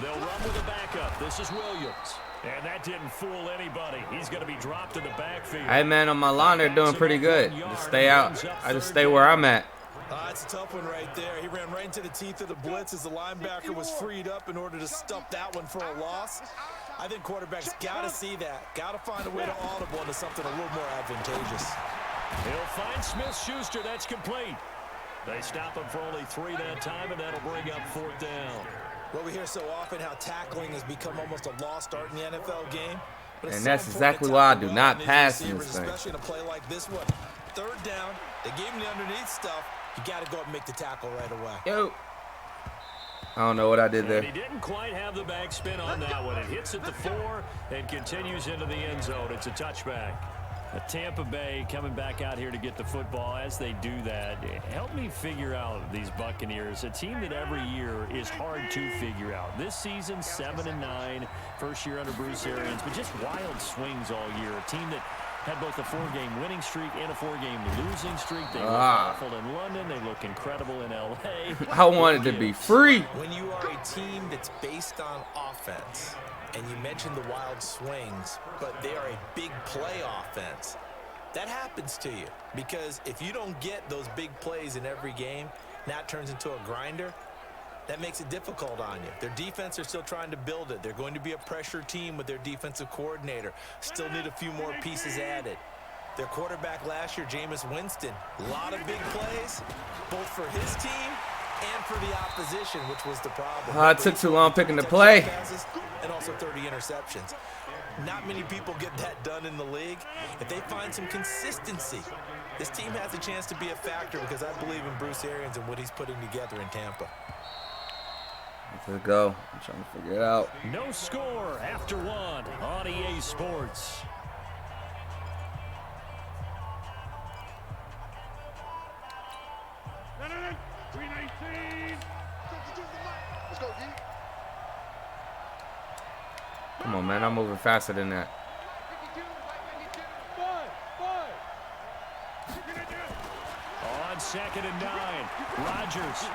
They'll run with a backup. This is Williams. And that didn't fool anybody. He's going to be dropped in the backfield. Hey, man, on my line, they're doing pretty good. Just stay out. I just stay where I'm at. That's a tough one right there. He ran right into the teeth of the blitz as the linebacker was freed up in order to stuff that one for a loss. I think quarterbacks got to see that. Got to find a way to audible into something a little more advantageous. He'll find Smith-Schuster. That's complete. They stop him for only 3 that time, and that'll bring up 4th down. Well, we hear so often how tackling has become almost a lost art in the NFL game. But And that's exactly why I do not pass in this thing. Especially in a play like this one. 3rd down, they gave him the underneath stuff. You got to go up and make the tackle right away. Yo. I don't know what I did there. And he didn't quite have the backspin on that one. It hits at the 4 and continues into the end zone. It's a touchback. Tampa Bay coming back out here to get the football. As they do that, help me figure out these Buccaneers, a team that every year is hard to figure out. This season, 7-9, first year under Bruce Arians, but just wild swings all year. A team that had both a 4-game winning streak and a 4-game losing streak. They look awful in London. They look incredible in L.A. I wanted to be free. When you are a team that's based on offense, and you mentioned the wild swings, but they are a big play offense, that happens to you. Because if you don't get those big plays in every game, that turns into a grinder. That makes it difficult on you. Their defense are still trying to build it. They're going to be a pressure team with their defensive coordinator. Still need a few more pieces added. Their quarterback last year, Jameis Winston, a lot of big plays, both for his team and for the opposition, which was the problem. I took too long picking the play. And also 30 interceptions. Not many people get that done in the league. If they find some consistency, this team has a chance to be a factor because I believe in Bruce Arians and what he's putting together in Tampa. Let's go. I'm trying to figure it out. No score after 1 on EA Sports. Come on, man. I'm moving faster than that. On 2nd and 9, Rodgers.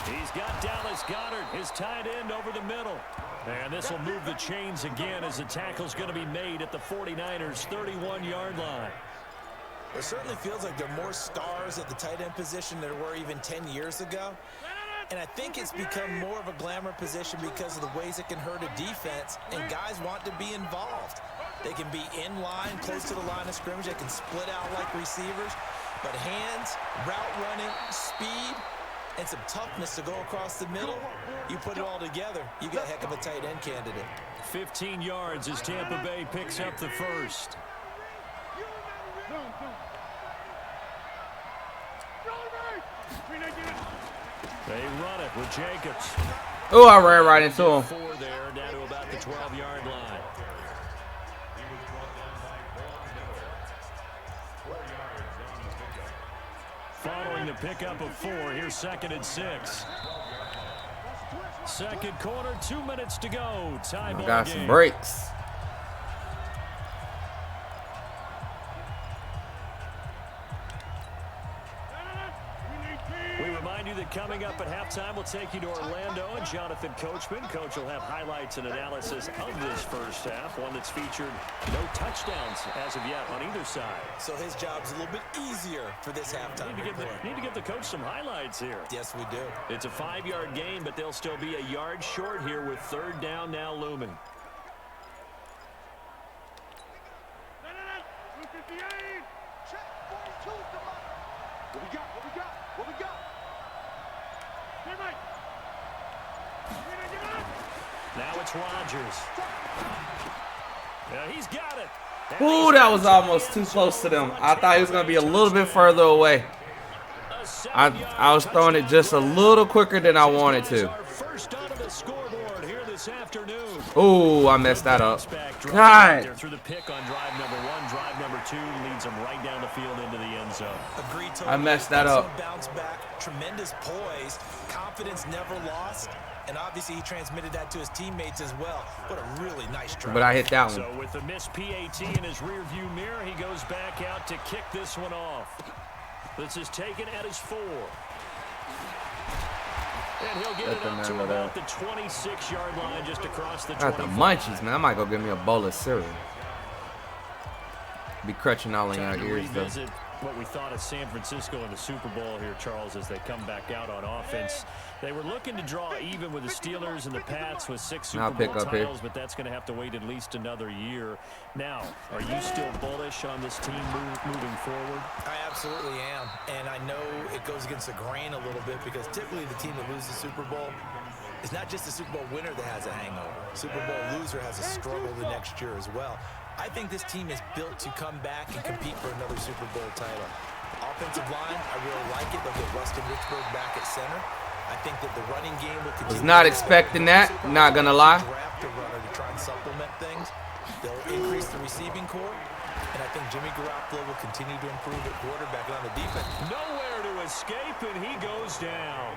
He's got Dallas Goedert, his tight end, over the middle. And this will move the chains again as the tackle's going to be made at the 49ers' 31-yard line. It certainly feels like there are more stars at the tight end position than there were even 10 years ago. And I think it's become more of a glamour position because of the ways it can hurt a defense, and guys want to be involved. They can be in line, close to the line of scrimmage. They can split out like receivers. But hands, route running, speed, and some toughness to go across the middle, you put it all together, you got a heck of a tight end candidate. 15 yards as Tampa Bay picks up the first. They run it with Jacobs. Oh, I ran right into him. 4 there, down to about the 12-yard line. Following the pickup of 4, here's 2nd and 6. Second quarter, 2 minutes to go. Time ball Got game. some breaks. We remind you that coming up at halftime, we'll take you to Orlando and Jonathan Coachman. Coach will have highlights and analysis of this first half, one that's featured no touchdowns as of yet on either side. So his job's a little bit easier for this halftime. Need to give the coach some highlights here. Yes, we do. It's a 5-yard gain, but they'll still be a yard short here with 3rd down now looming. Now it's Rodgers. Yeah, he's got it. Ooh, that was almost too close to them. I thought he was going to be a little bit further away. I was throwing it just a little quicker than I wanted to. Ooh, I messed that up. God. Through the pick on drive number 1, drive number 2 leads them right down the field into the end zone. Agreed. I messed that up. Bounce back, tremendous poise, confidence never lost, and obviously he transmitted that to his teammates as well. What a really nice drive. But I hit that one. So with the missed PAT in his rearview mirror, he goes back out to kick this one off. This is taken at his 4. And he'll get it up to about the 26-yard line just across the 25. Got the munchies, man. I might go get me a bowl of cereal. Be crutching all in your ears, though. What we thought of San Francisco in the Super Bowl here, Charles, as they come back out on offense. They were looking to draw even with the Steelers and the Pats with 6 Super Bowl titles, but that's going to have to wait at least another year. Now, are you still bullish on this team moving forward? I absolutely am, and I know it goes against the grain a little bit because typically the team that loses the Super Bowl is not just the Super Bowl winner that has a hangover. Super Bowl loser has a struggle the next year as well. I think this team is built to come back and compete for another Super Bowl title. Offensive line, I really like it. They'll get Rustin Richburg back at center. I think that the running game will continue. Was not expecting that, not gonna lie. Draft a runner to try and supplement things. They'll increase the receiving core, and I think Jimmy Garoppolo will continue to improve at quarterback and on the defense. Nowhere to escape, and he goes down.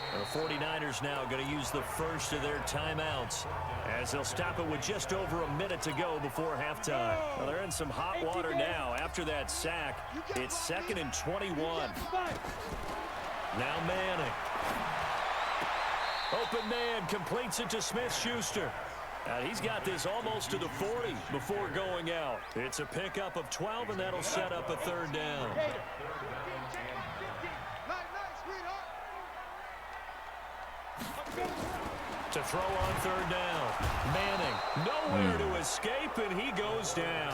The 49ers now going to use the first of their timeouts as they'll stop it with just over a minute to go before halftime. Well, they're in some hot water now. After that sack, it's 2nd and 21. Now Manning. Open man completes it to Smith-Schuster. He's got this almost to the 40 before going out. It's a pickup of 12, and that'll set up a 3rd down. To throw on 3rd down. Manning, nowhere to escape, and he goes down.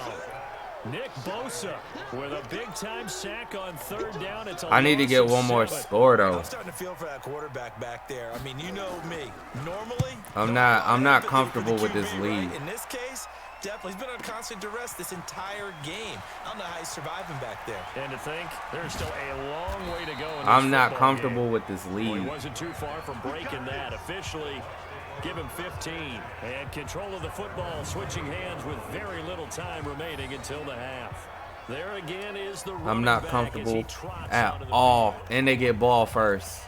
Nick Bosa with a big-time sack on 3rd down. It's I need to get one more score, though. I'm starting to feel for that quarterback back there. I mean, you know me. Normally, I'm not comfortable with this lead. In this case, definitely, he's been on constant duress this entire game. I don't know how he's surviving back there. And to think, there's still a long way to go in this I'm not football comfortable game. with this Well, lead. he wasn't too far from breaking that. Officially, give him 15. And control of the football, switching hands with very little time remaining until the half. There again is the running I'm not back comfortable as he trots at out of the all. field. And they get ball first.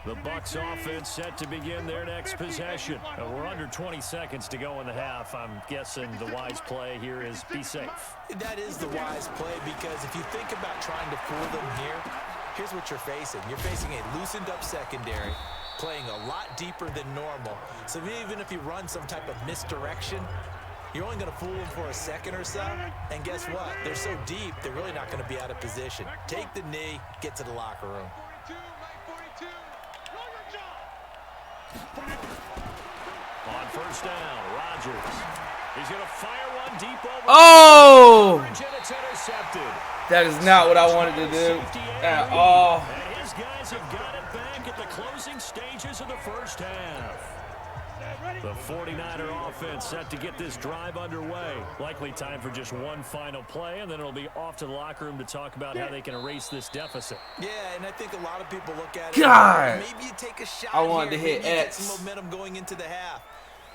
The Bucs offense set to begin their next possession. We're under 20 seconds to go in the half. I'm guessing the wise play here is be safe. That is the wise play because if you think about trying to fool them here, here's what you're facing. You're facing a loosened up secondary, playing a lot deeper than normal. So even if you run some type of misdirection, you're only going to fool them for a second or so. And guess what? They're so deep, they're really not going to be out of position. Take the knee, get to the locker room. On 1st down, Rodgers. He's going to fire one deep over. Oh! And it's intercepted. That is not what I wanted to do at all. And his guys have got it back at the closing stages of the first half. The 49er offense set to get this drive underway. Likely time for just one final play, and then it'll be off to the locker room to talk about how they can erase this deficit. Yeah, and I think a lot of people look at it. God! Maybe you take a shot. I wanted to here, hit maybe you X. get some momentum going into the half.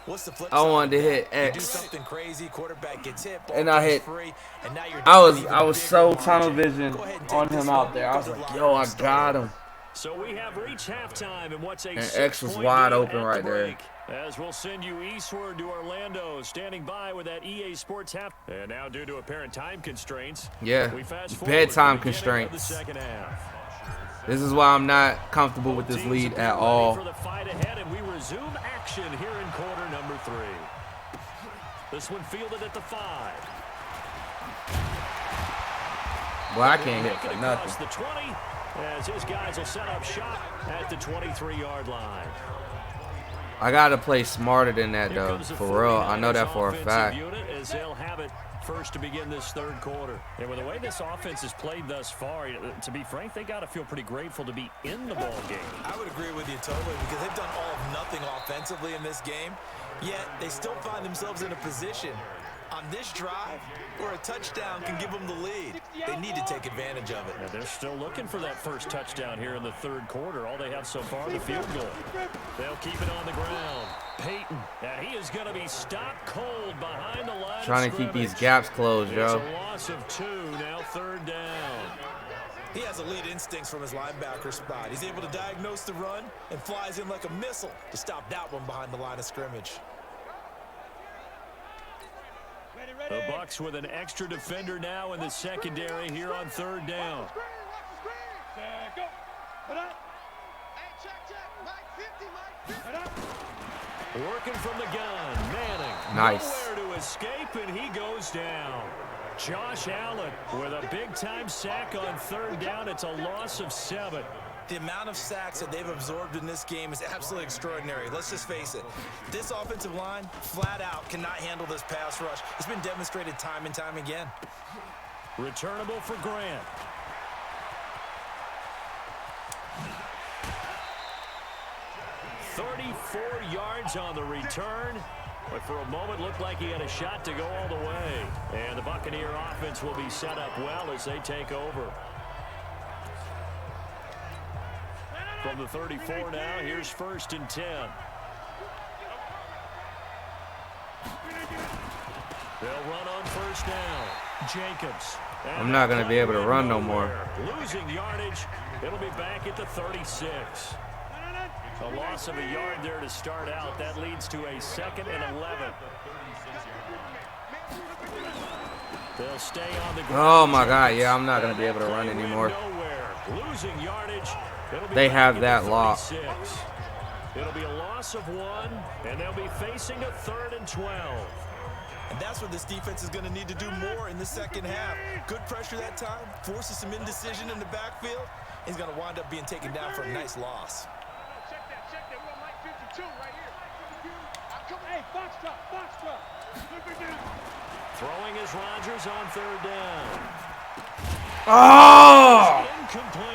What's the flip I side wanted to of that? hit You do X. something crazy, quarterback gets hit, ball And I goes hit. free, and now you're I was even so bigger tunnel margin. vision Go ahead and on take this him out one. there. I Go was to the like, locker yo, room I and got him. So we have reached halftime in what's a And X was 6-point wide game open at right the there. break. As we'll send you eastward to Orlando, standing by with that EA Sports half. And now, due to apparent time constraints, Yeah, we fast forward bedtime to the beginning of the constraints. second half. This is why I'm not comfortable with this Teams lead have at been ready all. for the fight ahead, and we resume action here in quarter number 3. This one fielded at the 5. Well, I can't hit Make for it across nothing. the 20, as his guys will set up shop at the 23-yard line. I gotta play smarter than that, Here though. comes the For real, I know that 49ers for a offensive fact. unit as they'll have it first to begin this third quarter. And with the way this offense has played thus far, to be frank, they got to feel pretty grateful to be in the ball game. I would agree with you totally because they've done all of nothing offensively in this game, yet they still find themselves in a position on this drive where a touchdown can give them the lead. They need to take advantage of it. And they're still looking for that first touchdown here in the third quarter. All they have so far, the field goal. They'll keep it on the ground. Peyton, and he is going to be stopped cold behind the line. Trying to keep these gaps closed, It's yo. a loss of 2, now third down. He has elite instincts from his linebacker spot. He's able to diagnose the run and flies in like a missile to stop that one behind the line of scrimmage. The Bucs with an extra defender now in the secondary here on third down. Working from the gun, Manning. Nice. Nowhere to escape, and he goes down. Josh Allen with a big-time sack on third down. It's a loss of 7. The amount of sacks that they've absorbed in this game is absolutely extraordinary. Let's just face it. This offensive line, flat out, cannot handle this pass rush. It's been demonstrated time and time again. Returnable for Grant. $34 yards on the return. But for a moment, looked like he had a shot to go all the way. And the Buccaneer offense will be set up well as they take over. From the 34 now, here's 1st and 10. They'll run on first down. Jacobs. I'm not gonna be able to run no more. Losing yardage. It'll be back at the 36. A loss of a yard there to start out. That leads to a 2nd and 11. They'll stay on the ground. Oh my God, yeah, I'm not gonna be able to run anymore. Nowhere. Losing yardage. They have that lock. It'll be a loss of 1, and they'll be facing a 3rd and 12. And that's what this defense is going to need to do more in the second half. Good pressure that time, forces some indecision in the backfield. He's going to wind up being taken down for a nice loss. Check that. We're on Mike 52 right here. Hey, box drop. Look at this. Throwing is Rodgers on third down. Oh! Incomplete.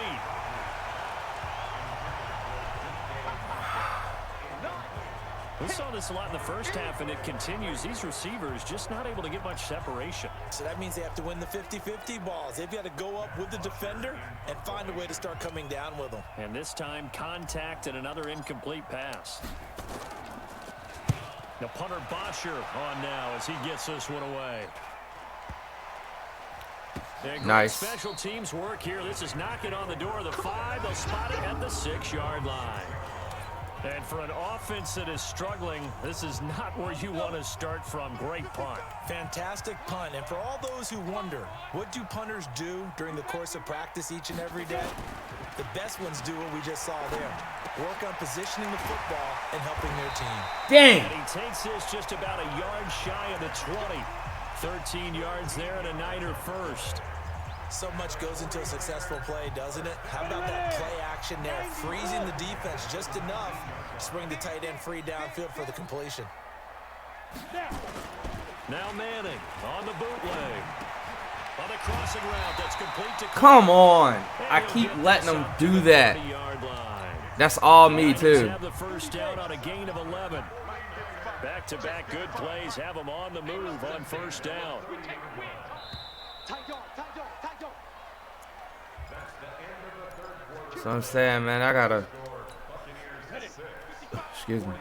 We saw this a lot in the first half, and it continues. These receivers just not able to get much separation. So that means they have to win the 50-50 balls. They've got to go up with the defender and find a way to start coming down with them. And this time, contact and another incomplete pass. Now punter Bosher on now as he gets this one away. And Nice. Special teams work here. This is knocking on the door of the 5. They'll spot it at the 6-yard line. And for an offense that is struggling, this is not where you want to start from. Great punt. Fantastic punt. And for all those who wonder, what do punters do during the course of practice each and every day? The best ones do what we just saw there. Work on positioning the football and helping their team. Dang! And he takes this just about a yard shy of the 20. 13 yards there and a Niner first. So much goes into a successful play, doesn't it? How about that play action there? Freezing the defense just enough to bring the tight end free downfield for the completion. Now Manning on the bootleg. On the crossing route that's complete to... Come on! I keep letting them do that. 40-yard line. That's all me too. Have the first down on a gain of 11. Back-to-back good plays have them on the move on first down. So I'm saying, man, I gotta. Excuse me.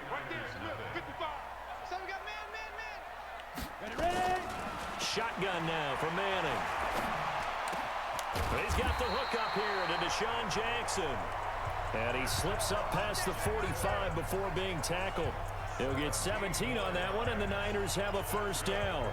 Shotgun now for Manning. He's got the hook up here to Deshaun Jackson. And he slips up past the 45 before being tackled. He'll get 17 on that one, and the Niners have a first down.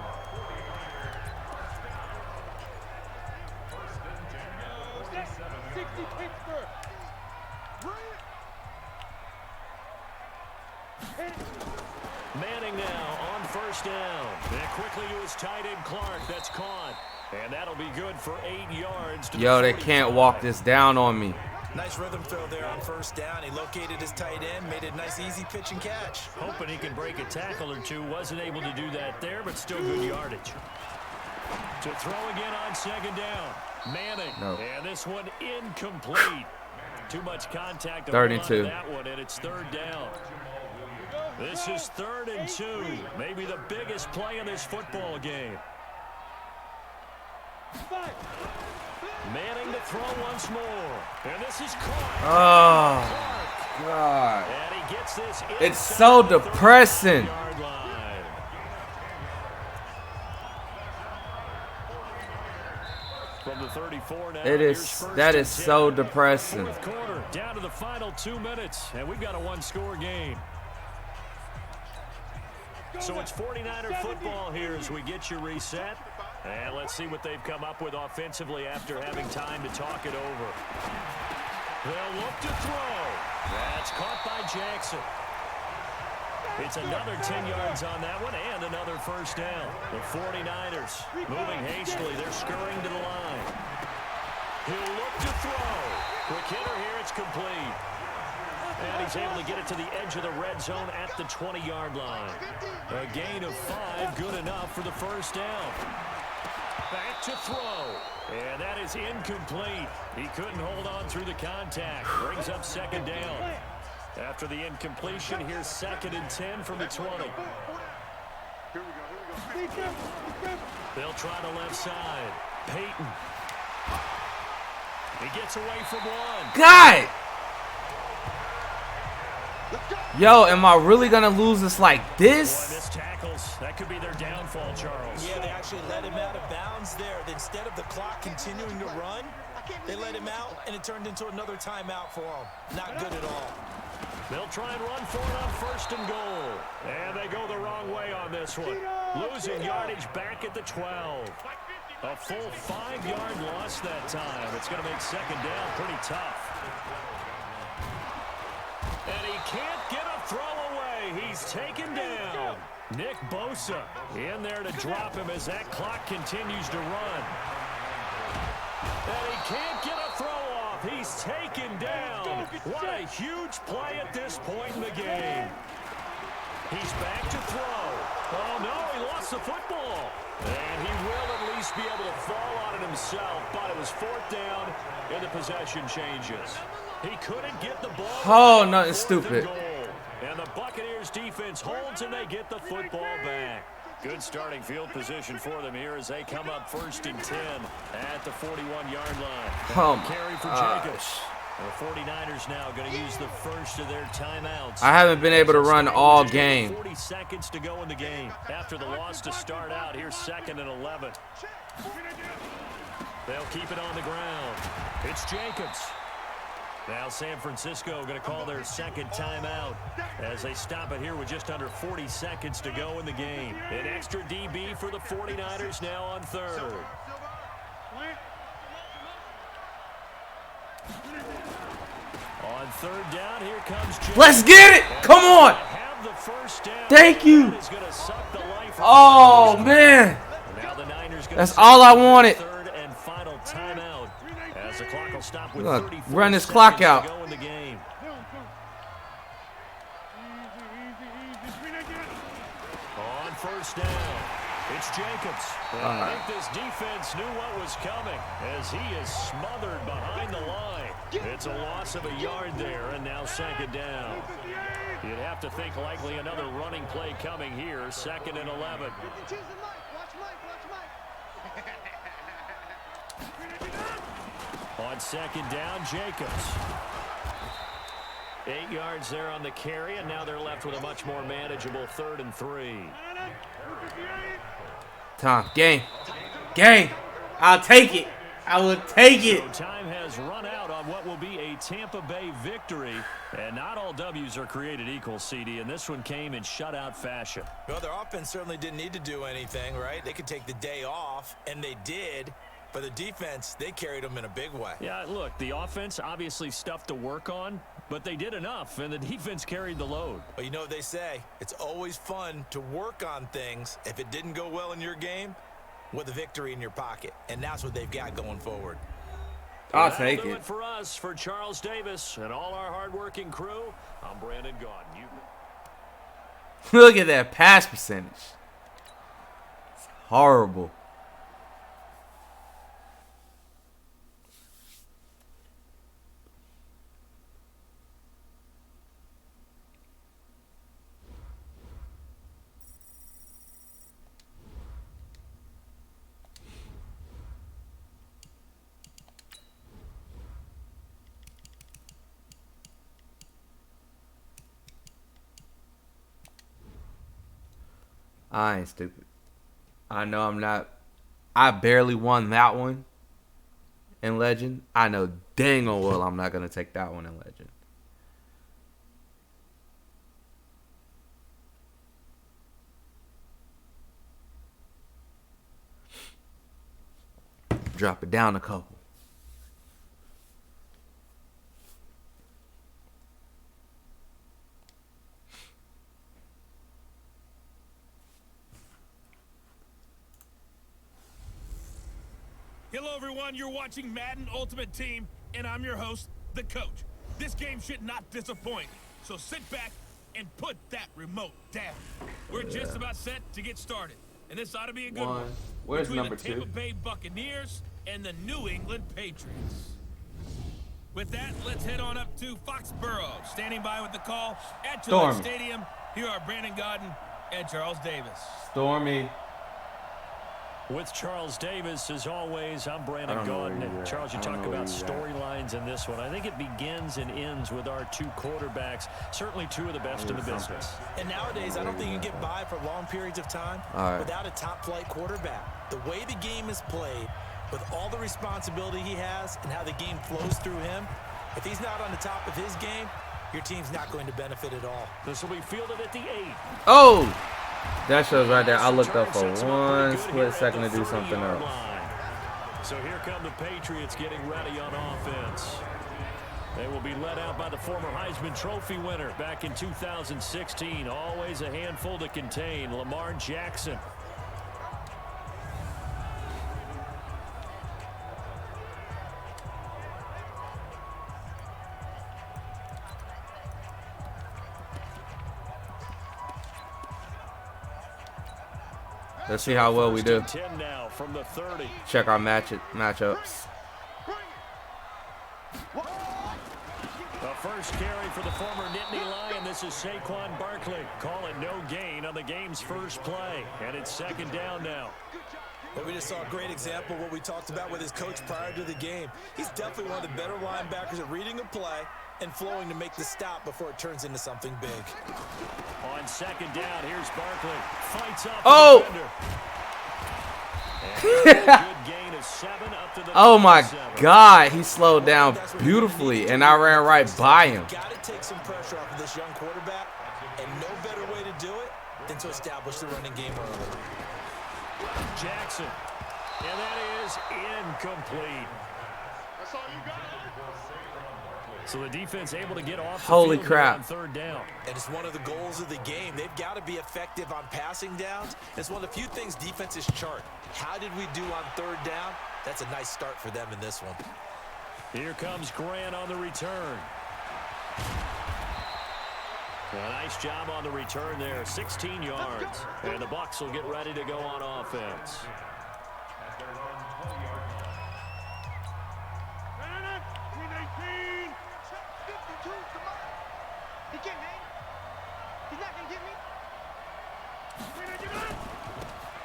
Manning now on first down. And quickly to his tight end, Clark. That's caught. And that'll be good for 8 yards. Yo, they can't walk this down on me. Nice rhythm throw there on first down. He located his tight end, made it a nice, easy pitch and catch. Hoping he can break a tackle or two. Wasn't able to do that there, but still good yardage. To throw again on second down. Manning. No. And this one incomplete. Too much contact. 32. That one, and it's third down. This is 3rd and 2. Maybe the biggest play in this football game. Manning to throw once more. And this is Clark. Oh, God. And he gets this. It's so depressing. From the 34 now. It is. That is so depressing. Fourth quarter, down to the final 2 minutes, and we've got a one-score game. So it's 49er football here as we get you reset. And let's see what they've come up with offensively after having time to talk it over. They'll look to throw. That's caught by Jackson. It's another 10 yards on that one and another first down. The 49ers moving hastily. They're scurrying to the line. He'll look to throw. Quick hitter here. It's complete. And he's able to get it to the edge of the red zone at the 20-yard line. A gain of 5, good enough for the first down. Back to throw. And that is incomplete. He couldn't hold on through the contact. Brings up second down. After the incompletion, here's 2nd and 10 from the 20. They'll try the left side. Peyton. He gets away from one. God! Yo, am I really gonna lose this like this? Boy, missed tackles. That could be their downfall, Charles. Yeah, they actually let him out of bounds there. Instead of the clock continuing to run, they let him out, and it turned into another timeout for him. Not good at all. They'll try and run for it on 1st and goal. And they go the wrong way on this one. Losing yardage back at the 12. A full 5-yard loss that time. It's going to make second down pretty tough. And he can't get a throw away. He's taken down. Nick Bosa in there to drop him as that clock continues to run. And he can't get a throw off. He's taken down. What a huge play at this point in the game. He's back to throw. Oh, no, he lost the football. And he will at least be able to fall on it himself, but it was 4th down, and the possession changes. He couldn't get the ball. Oh, nothing stupid. And the Buccaneers defense holds, and they get the football back. Good starting field position for them here as they come up 1st and 10 at the 41-yard line. Carry for Jacobs. The 49ers now going to use the first of their timeouts. I haven't been able to run all game. 40 seconds to go in the game. After the loss to start out, here's 2nd and 11. They'll keep it on the ground. It's Jacobs. Now San Francisco going to call their 2nd timeout as they stop it here with just under 40 seconds to go in the game. An extra DB for the 49ers now on 3rd. On 3rd down, here comes Jacobs. Let's get it! Come on! Thank you! Oh, man! That's all I wanted. We're going to run this clock out. On 1st down, It's Jacobs. I think this defense knew what was coming as he is smothered behind the line. It's a loss of a yard there, and now second down. You'd have to think likely another running play coming here, 2nd and 11. On second down, Jacobs. 8 yards there on the carry, and now they're left with a much more manageable 3rd and 3. Time. Game. I'll take it. I will take it. So time has run out on what will be a Tampa Bay victory. And not all W's are created equal, CD, and this one came in shutout fashion. Well, their offense certainly didn't need to do anything, right? They could take the day off, and they did. But the defense, they carried them in a big way. Yeah, look, the offense obviously stuff to work on, but they did enough, and the defense carried the load. Well, you know what they say. It's always fun to work on things. If it didn't go well in your game, with a victory in your pocket. And that's what they've got going forward. I'll take it. That'll do it for us, for Charles Davis and all our hardworking crew. I'm Brandon Gaudin. Look at that pass percentage. It's horrible. I ain't stupid. I know I'm not. I barely won that one in Legend. I know dang on well I'm not going to take that one in Legend. Drop it down a couple. Hello, everyone. You're watching Madden Ultimate Team, and I'm your host, the coach. This game should not disappoint, so sit back and put that remote down. We're just about set to get started, and this ought to be a good one. Where's between number the Tampa 2? Bay Buccaneers and the New England Patriots. With that, let's head on up to Foxborough. Standing by with the call at Gillette Stadium, here are Brandon Gaudin and Charles Davis. Stormy. With Charles Davis, as always, I'm Brandon Gaudin. Charles, you talk about storylines in this one. I think it begins and ends with our two quarterbacks, certainly two of the best in the business. And nowadays, I don't think you can get by for long periods of time without a top-flight quarterback. The way the game is played, with all the responsibility he has and how the game flows through him, if he's not on the top of his game, your team's not going to benefit at all. This will be fielded at the 8. Oh! That shows right there. I looked up for one split second to do something else. So here come the Patriots getting ready on offense. They will be led out by the former Heisman Trophy winner back in 2016. Always a handful to contain, Lamar Jackson. Let's see how well we do. 10 now from the 30. Check our matchups. The first carry for the former Nittany Lion. This is Saquon Barkley. Call it no gain on the game's first play. And it's second down now. Well, we just saw a great example of what we talked about with his coach prior to the game. He's definitely one of the better linebackers at reading a play and flowing to make the stop before it turns into something big. On second down, here's Barkley. Fights up. Oh! Good gain of 7 up to the Oh my God, he slowed down beautifully, and I ran right by him. Got to take some pressure off of this young quarterback, and no better way to do it than to establish the running game early. Jackson, and that is incomplete. That's all you got. So the defense able to get off the Holy field crap. on third down. And it's one of the goals of the game. They've got to be effective on passing downs. It's one of the few things defenses chart. How did we do on third down? That's a nice start for them in this one. Here comes Grant on the return. A nice job on the return there, 16 yards. And the Bucs will get ready to go on offense. He can't hang. He's not going to get me.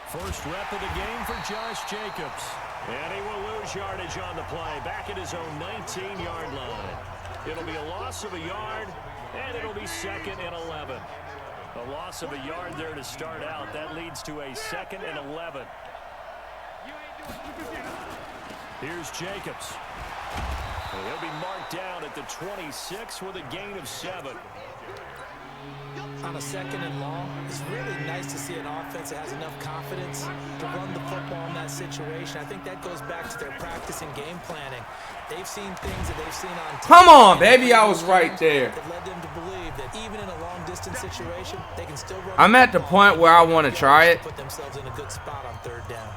First rep of the game for Josh Jacobs. And he will lose yardage on the play, back at his own 19-yard line. It'll be a loss of a yard, and it'll be 2nd and 11. A loss of a yard there to start out. That leads to a 2nd and 11. Here's Jacobs. And he'll be marked down at the 26 with a gain of 7. On a 2nd and long, it's really nice to see an offense that has enough confidence to run the football in that situation. I think that goes back to their practice and game planning. They've seen things that they've seen on TV. Come on, baby, I was right there. That led them to believe that even in a long-distance situation, they can still run. I'm at the point where I want to try it. Put themselves in a good spot on 3rd down.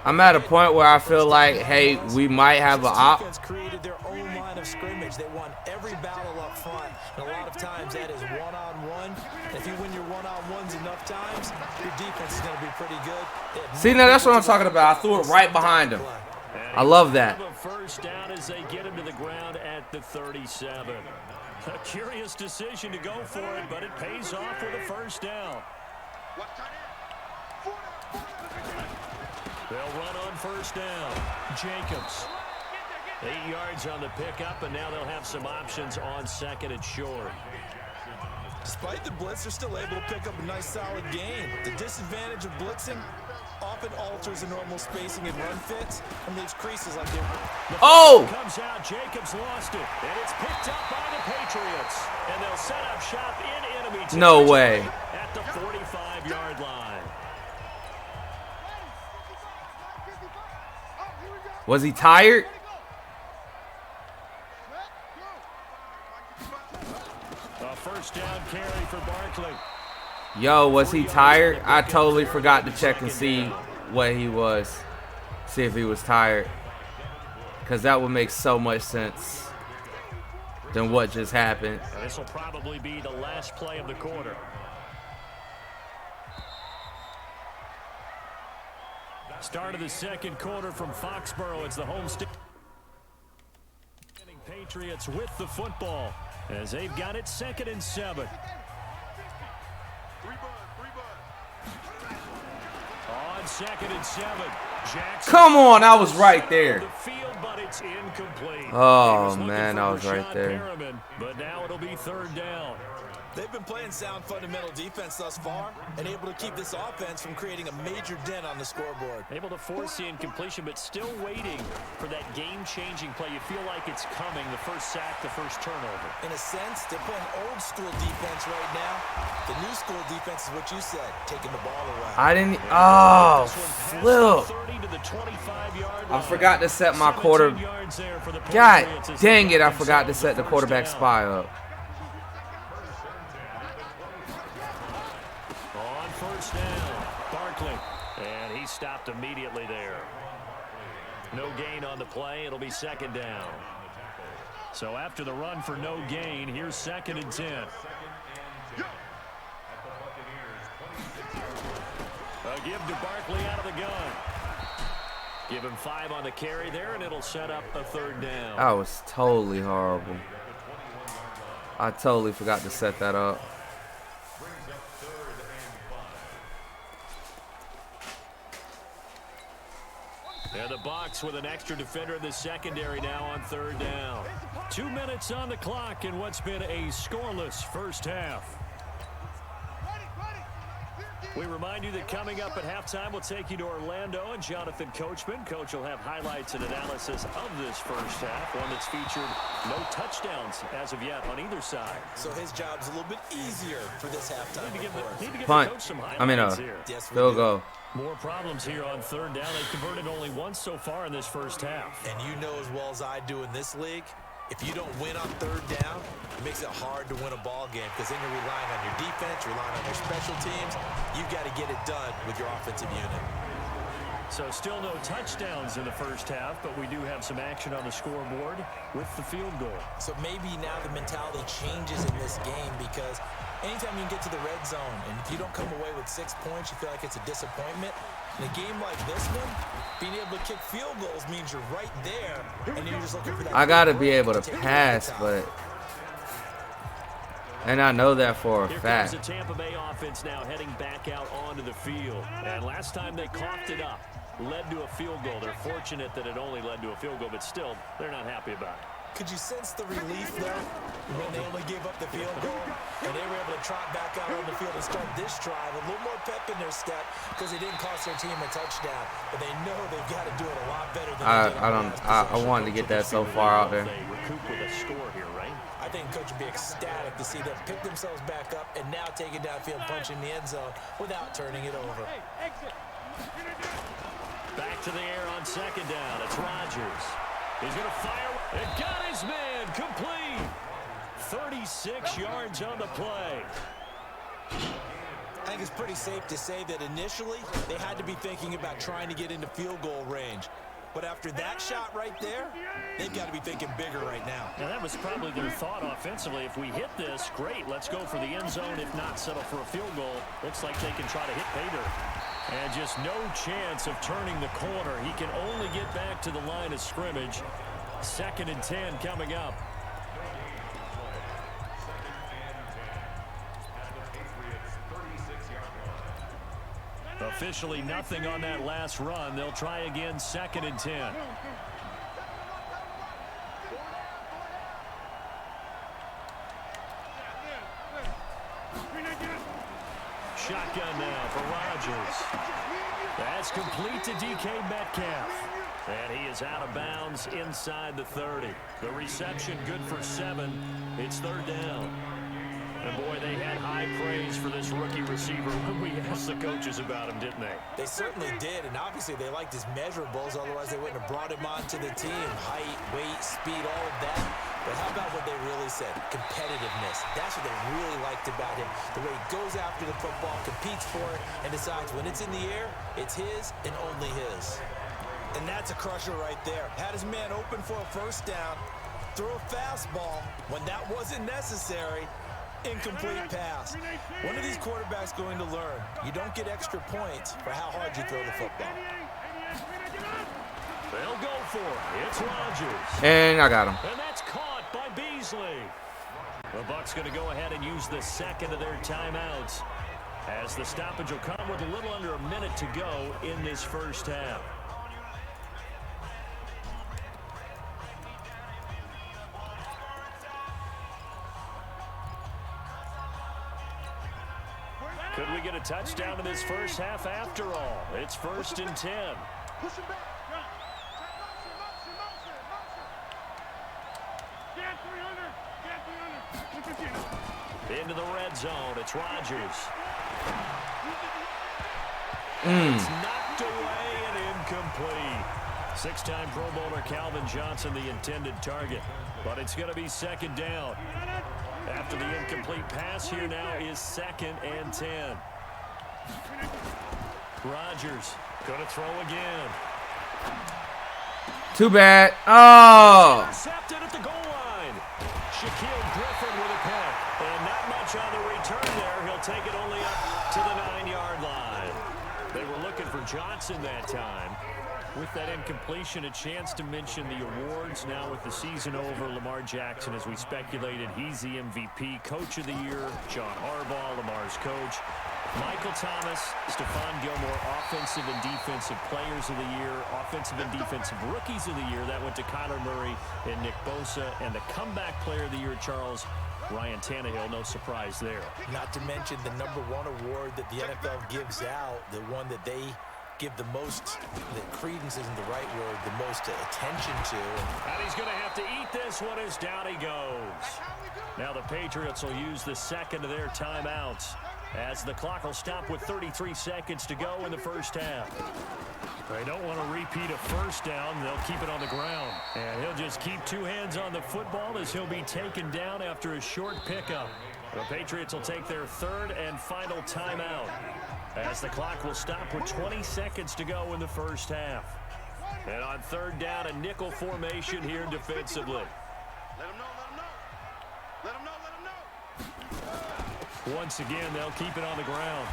I'm at a point where I feel like, hey, we might have an op. Created their own line of scrimmage. They won every battle up front, and a lot of times that is one-on-one. If you win your one-on-ones enough times, your defense is going to be pretty good. See, now that's what I'm talking about. I threw it right behind him. I love that. First down as they get him to the ground at the 37. A curious decision to go for it, but it pays off with a first down. They'll run on first down. Jacobs. 8 yards on the pickup, and now they'll have some options on 2nd and short. Despite the blitz, they're still able to pick up a nice, solid gain. The disadvantage of blitzing often alters the normal spacing and run fits and leaves creases like they. Oh! Comes out, Jacobs lost it, and it's picked up by the Patriots. And they'll set up shop in enemy territory. No way. At the 45-yard line. Was he tired? A first down carry for Barkley. Yo, was he tired? I totally forgot to check and see what he was. See if he was tired. Because that would make so much sense than what just happened. This will probably be the last play of the quarter. Start of the 2nd quarter from Foxborough. It's the home state. Patriots with the football as they've got it 2nd and 7. On 2nd and 7. Jackson. Come on, I was right there. The field, but it's incomplete. Oh, man, I was right there. Perriman, but now it'll be 3rd down. They've been playing sound fundamental defense thus far and able to keep this offense from creating a major dent on the scoreboard. Able to force the incompletion, but still waiting for that game-changing play. You feel like it's coming, the first sack, the first turnover. In a sense, they're playing old school defense right now. The new school defense is what you said, taking the ball away. I didn't. Oh, flip. I forgot to set my quarter. God dang it, I forgot to set the quarterback spy up. First down, Barkley, and he stopped immediately there. No gain on the play. It'll be 2nd down. So after the run for no gain, here's 2nd and 10. A give to Barkley out of the gun. Give him 5 on the carry there, and it'll set up a 3rd down. That was totally horrible. I totally forgot to set that up. And the Bucs with an extra defender in the secondary now on 3rd down. 2 minutes on the clock in what's been a scoreless first half. We remind you that coming up at halftime, we'll take you to Orlando and Jonathan Coachman. Coach will have highlights and analysis of this first half, one that's featured no touchdowns as of yet on either side. So his job's a little bit easier for this halftime. Need to give Punt. the coach some highlights here. Yes, we Field do. goal. More problems here on 3rd down. They've converted only once so far in this first half. And you know as well as I do in this league, if you don't win on 3rd down, it makes it hard to win a ball game because then you're relying on your defense, relying on your special teams. You've got to get it done with your offensive unit. So still no touchdowns in the first half, but we do have some action on the scoreboard with the field goal. So maybe now the mentality changes in this game, because anytime you can get to the red zone and if you don't come away with 6 points, you feel like it's a disappointment. In a game like this one, being able to kick field goals means you're right there, and you're just looking for that. I gotta be able to pass, and I know that for a fact. Here comes the Tampa Bay offense now heading back out onto the field. And last time they coughed it up, led to a field goal. They're fortunate that it only led to a field goal, but still, they're not happy about it. Could you sense the relief, though, when they only gave up the field goal and they were able to trot back out on the field and start this drive? A little more pep in their step because it didn't cost their team a touchdown, but they know they've got to do it a lot better than they did on the last I possession. wanted to get that so far out there. They recoup with a score here, right? I think Coach would be ecstatic to see them pick themselves back up and now take it downfield, punch in the end zone without turning it over. Back to the air on second down. It's Rodgers. He's going to fire. It got his man complete. 36 yards on the play. I think it's pretty safe to say that initially they had to be thinking about trying to get into field goal range. But after that shot right there, they've got to be thinking bigger right now. Now, that was probably their thought offensively. If we hit this, great. Let's go for the end zone. If not, settle for a field goal. Looks like they can try to hit pay dirt. And just no chance of turning the corner. He can only get back to the line of scrimmage. 2nd and 10 coming up. Officially nothing on that last run. They'll try again, 2nd and 10. Shotgun now for Rodgers. That's complete to DK Metcalf. And he is out of bounds inside the 30. The reception good for 7. It's 3rd down. And boy, they had high praise for this rookie receiver when we asked the coaches about him, didn't they? They certainly did, and obviously they liked his measurables, otherwise they wouldn't have brought him onto the team. Height, weight, speed, all of that. But how about what they really said? Competitiveness. That's what they really liked about him. The way he goes after the football, competes for it, and decides when it's in the air, it's his and only his. And that's a crusher right there. Had his man open for a first down, throw a fastball when that wasn't necessary. Incomplete pass. One of these quarterbacks going to learn. You don't get extra points for how hard you throw the football. They'll go for it. It's Rodgers. And I got him. And that's caught by Beasley. The Bucs going to go ahead and use the second of their timeouts, as the stoppage will come with a little under a minute to go in this first half. Could we get a touchdown in this first half after all? It's 1st and 10. Into the red zone. It's Rodgers. It's knocked away and incomplete. 6-time Pro Bowler Calvin Johnson, the intended target. But it's going to be 2nd down. After the incomplete pass, here now is 2nd and 10. Rodgers going to throw again. Too bad. Oh! Intercepted at the goal line. Shaquille Griffin with a pick. And not much on the return there. He'll take it only up to the 9-yard line. They were looking for Johnson that time. With that incompletion, a chance to mention the awards. Now with the season over, Lamar Jackson, as we speculated, he's the MVP. Coach of the Year, John Harbaugh, Lamar's coach. Michael Thomas, Stephon Gilmore, Offensive and Defensive Players of the Year, Offensive and Defensive Rookies of the Year. That went to Kyler Murray and Nick Bosa. And the Comeback Player of the Year, Charles, Ryan Tannehill, no surprise there. Not to mention the #1 award that the NFL gives out, the one that they give the most, the credence isn't the right word, the most attention to. And he's going to have to eat this one as down he goes. Now the Patriots will use the second of their timeouts, as the clock will stop with 33 seconds to go in the first half. They don't want to repeat a first down. They'll keep it on the ground. And he'll just keep 2 hands on the football as he'll be taken down after a short pickup. The Patriots will take their third and final timeout as the clock will stop with 20 seconds to go in the first half. And on third down, a nickel formation here defensively. Let him know, let him know. Let him know, let him know. Once again, they'll keep it on the ground.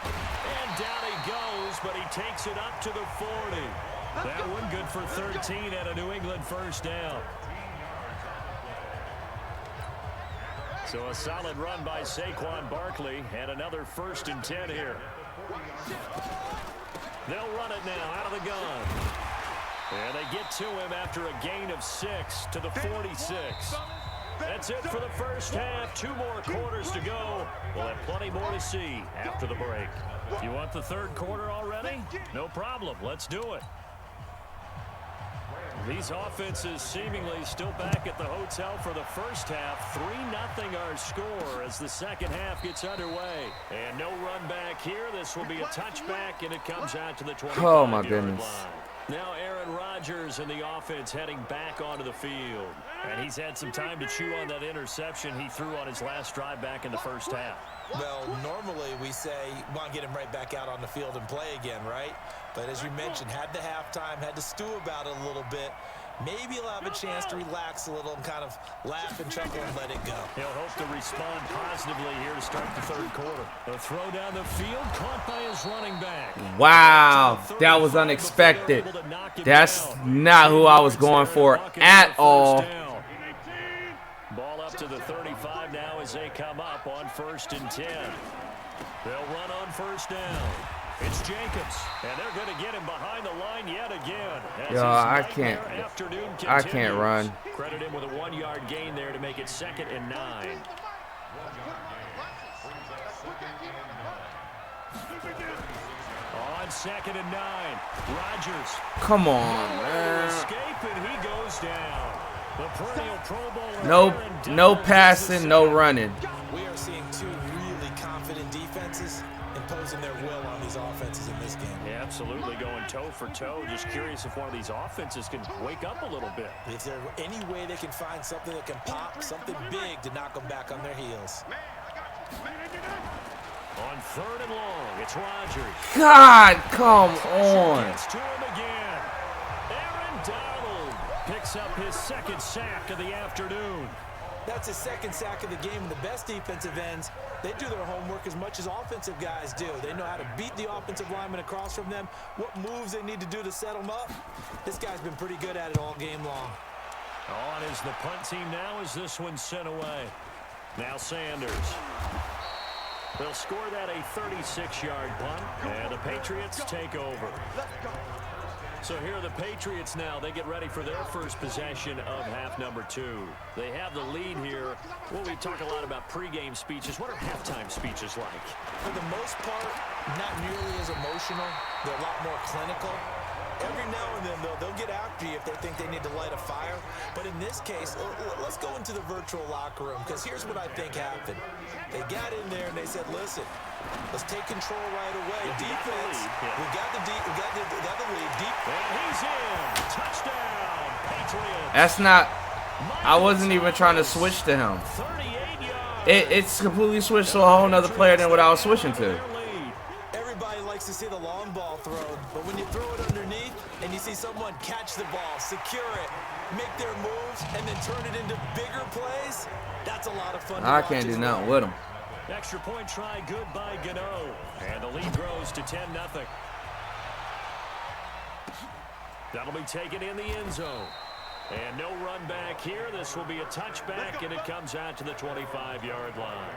And down he goes, but he takes it up to the 40. That one good for 13 at a New England first down. So a solid run by Saquon Barkley and another 1st and 10 here. They'll run it now out of the gun. And they get to him after a gain of 6 to the 46. That's it for the first half. 2 more quarters to go. We'll have plenty more to see after the break. You want the third quarter already? No problem. Let's do it. These offenses seemingly still back at the hotel for the first half. 3-0 our score as the second half gets underway. And no run back here. This will be a touchback, and it comes out to the 25-yard Oh, my goodness. line. Now Aaron Rodgers and the offense heading back onto the field. And he's had some time to chew on that interception he threw on his last drive back in the first half. Well, normally we say, want to get him right back out on the field and play again, right? But as you mentioned, had the halftime, had to stew about it a little bit. Maybe he'll have a chance to relax a little and kind of laugh and chuckle and let it go. He'll hope to respond positively here to start the third quarter. The throw down the field, caught by his running back. Wow, that was unexpected. That's not who I was going for at all. Ball up to the 35 now as they come up on 1st and 10. They'll run on 1st down. It's Jacobs, and they're going to get him behind the line yet again. Yo, I can't run. Credit him with a 1-yard gain there to make it 2nd and 9. On 2nd and 9, Rodgers. Come on, man. Escape, and he goes down. The perennial Pro Bowler. No passing, no running. We are seeing 2 really confident defenses imposing their will on these offenses in this game. Yeah, absolutely, going toe for toe. Just curious if one of these offenses can wake up a little bit. If there's any way they can find something that can pop, something big to knock them back on their heels. On 3rd and long, it's Rodgers. God, come on. Gets to him again. Aaron Donald picks up his 2nd sack of the afternoon. That's his 2nd sack of the game, and the best defensive ends, they do their homework as much as offensive guys do. They know how to beat the offensive lineman across from them, what moves they need to do to set them up. This guy's been pretty good at it all game long. On is the punt team now as this one's sent away. Now Sanders. They'll score that a 36-yard punt, and the Patriots take over. So here are the Patriots now. They get ready for their first possession of half number 2. They have the lead here. Well, we talk a lot about pregame speeches. What are halftime speeches like? For the most part, not nearly as emotional. They're a lot more clinical. Every now and then, though, they'll get after you if they think they need to light a fire. But in this case, let's go into the virtual locker room, because here's what I think happened. They got in there and they said, listen, let's take control right away. Defense, we got the lead. Deep. And he's in. Touchdown, Patriots. That's not. I wasn't even trying to switch to him. 38 yards. It's completely switched to a whole nother player than what I was switching to. Everybody likes to see the long ball thrown, but when you throw it underneath and you see someone catch the ball, secure it, make their moves, and then turn it into bigger plays, that's a lot of fun. I can't do nothing with him. Extra point try good by Gano. And the lead grows to 10-0. That'll be taken in the end zone. And no run back here. This will be a touchback, and it comes out to the 25-yard line.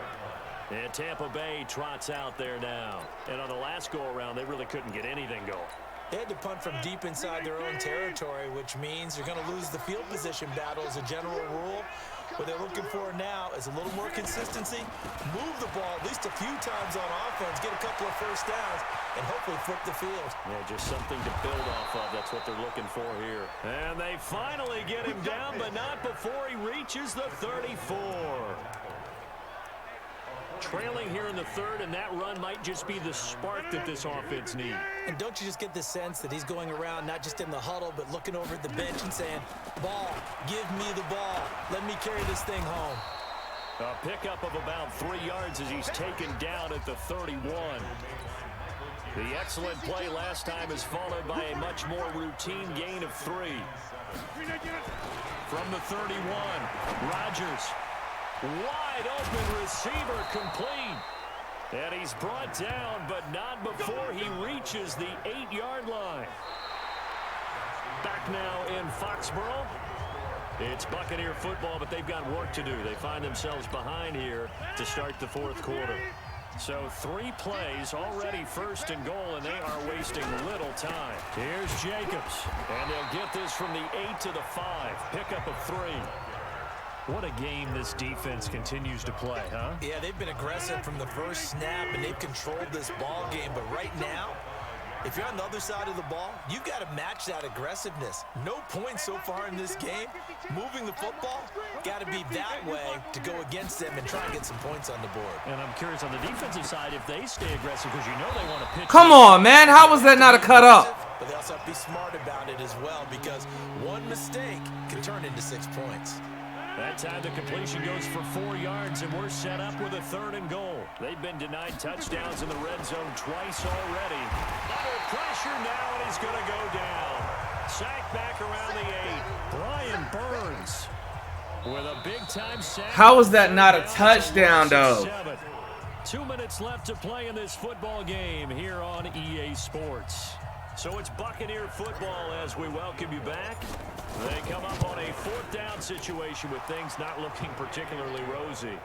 And Tampa Bay trots out there now. And on the last go-around, they really couldn't get anything going. They had to punt from deep inside their own territory, which means you're going to lose the field position battle as a general rule. What they're looking for now is a little more consistency, move the ball at least a few times on offense, get a couple of first downs, and hopefully flip the field. Yeah, just something to build off of. That's what they're looking for here. And they finally get him down, but not before he reaches the 34. Trailing here in the third, and that run might just be the spark that this offense needs. And don't you just get the sense that he's going around not just in the huddle, but looking over at the bench and saying, ball, give me the ball. Let me carry this thing home. A pickup of about 3 yards as he's taken down at the 31. The excellent play last time is followed by a much more routine gain of 3. From the 31, Rodgers. Wide open receiver complete. And he's brought down, but not before he reaches the 8-yard line. Back now in Foxborough. It's Buccaneer football, but they've got work to do. They find themselves behind here to start the 4th quarter. So 3 plays, already 1st and goal, and they are wasting little time. Here's Jacobs, and they'll get this from the 8 to the 5. Pickup of 3. What a game this defense continues to play, huh? Yeah, they've been aggressive from the first snap, and they've controlled this ball game. But right now, if you're on the other side of the ball, you've got to match that aggressiveness. No points so far in this game. Moving the football, got to be that way to go against them and try and get some points on the board. And I'm curious on the defensive side if they stay aggressive because you know they want to pitch. Come on, man. How was that not a cut up? But they also have to be smart about it as well because one mistake can turn into 6 points. That time the completion goes for 4 yards, and we're set up with a 3rd and goal. They've been denied touchdowns in the red zone twice already. Under pressure now, and he's going to go down. Sack back around the 8. Brian Burns with a big-time sack. How was that not a touchdown, though? 2 minutes left to play in this football game here on EA Sports. So it's Buccaneer football as we welcome you back. They come up on a 4th down situation with things not looking particularly rosy.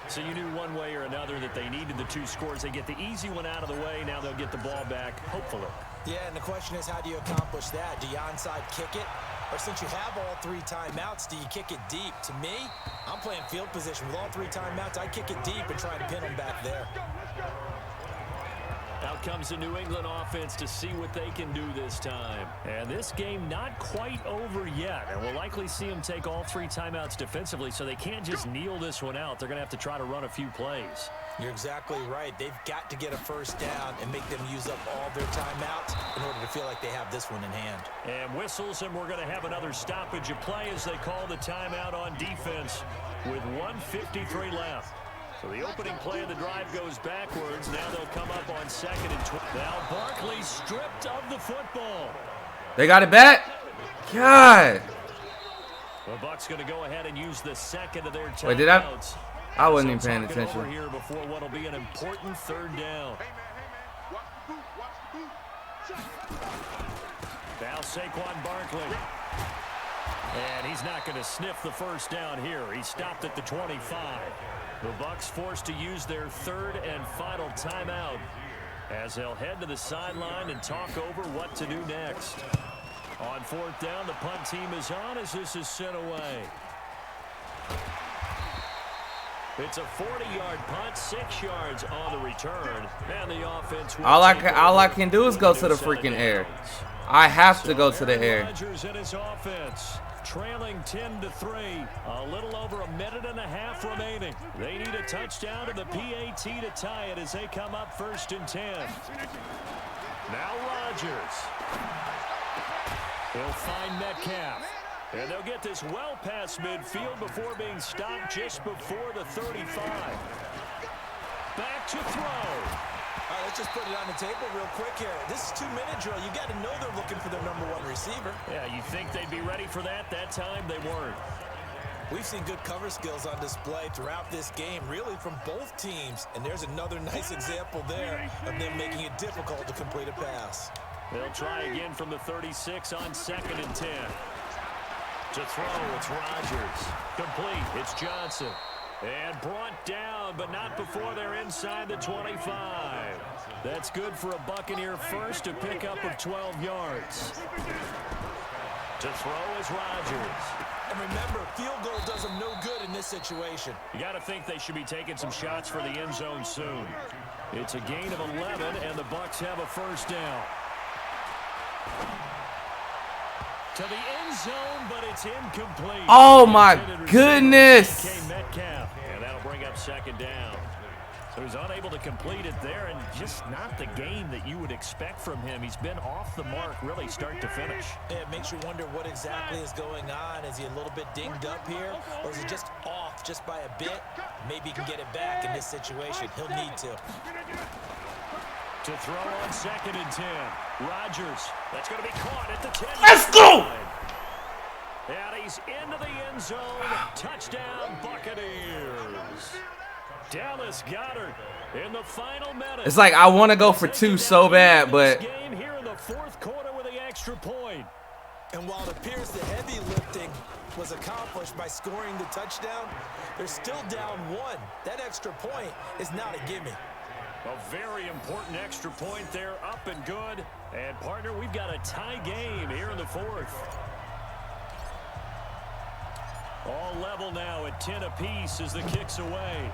So you knew one way or another that they needed the 2 scores. They get the easy one out of the way. Now they'll get the ball back, hopefully. Yeah, and the question is, how do you accomplish that? Do you onside kick it? Or since you have all 3 timeouts, do you kick it deep? To me, I'm playing field position. With all 3 timeouts, I kick it deep and try to pin them back there. Out comes the New England offense to see what they can do this time. And this game not quite over yet. And we'll likely see them take all 3 timeouts defensively, so they can't just kneel this one out. They're going to have to try to run a few plays. You're exactly right. They've got to get a 1st down and make them use up all their timeouts in order to feel like they have this one in hand. And whistles, and we're going to have another stoppage of play as they call the timeout on defense with 1:53 left. So the opening play of the drive goes backwards. Now they'll come up on 2nd and 12. Now Barkley stripped of the football. They got it back? God. The Bucs going to go ahead and use the 2nd of their timeouts. Wait, did I wasn't even paying attention. Over here before what'll be an important 3rd down. Now Saquon Barkley. And he's not going to sniff the 1st down here. He stopped at the 25. The Bucs forced to use their 3rd and final timeout as they'll head to the sideline and talk over what to do next. On 4th down, the punt team is on as this is sent away. It's a 40-yard punt, 6 yards on the return, and the offense. All I can do is go to the freaking air. I have to go to the air. Rodgers and his offense. Trailing 10-3, a little over a minute and a half remaining. They need a touchdown to the PAT to tie it as they come up 1st and 10. Now Rodgers. He'll find Metcalf. And they'll get this well past midfield before being stopped just before the 35. Back to throw. All right, let's just put it on the table real quick here. This is 2-minute drill. You got to know they're looking for their #1 receiver. Yeah, you think they'd be ready for that? That time they weren't. We've seen good cover skills on display throughout this game, really from both teams. And there's another nice example there of them making it difficult to complete a pass. They'll try again from the 36 on 2nd and 10. To throw, it's Rodgers. Complete, it's Johnson. And brought down, but not before they're inside the 25. That's good for a Buccaneer 1st to pick up of 12 yards. To throw is Rodgers. And remember, field goal does them no good in this situation. You got to think they should be taking some shots for the end zone soon. It's a gain of 11, and the Bucs have a 1st down. To the end zone, but it's incomplete. Oh, my goodness. Metcalf, and that'll bring up 2nd down. Who's unable to complete it there, and just not the game that you would expect from him. He's been off the mark really start to finish. Yeah, it makes you wonder what exactly is going on. Is he a little bit dinged up here, or is he just off just by a bit? Maybe he can get it back in this situation. He'll need to. To throw on 2nd and 10. Rodgers, that's going to be caught at the 10. Let's go! And he's into the end zone. Touchdown, Buccaneers. Dallas Goedert in the final minute. It's like I want to go for 2 so bad, but game here in the 4th quarter with the extra point. And while it appears the heavy lifting was accomplished by scoring the touchdown, they're still down 1. That extra point is not a gimme. A very important extra point there, up and good. And partner, we've got a tie game here in the 4th. All level now at 10 apiece as the kick's away.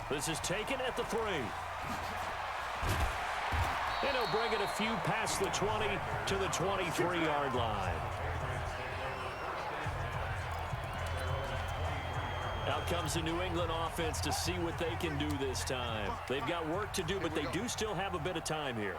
This is taken at the 3. And he'll bring it a few past the 20 to the 23-yard line. Out comes the New England offense to see what they can do this time. They've got work to do, but they do still have a bit of time here.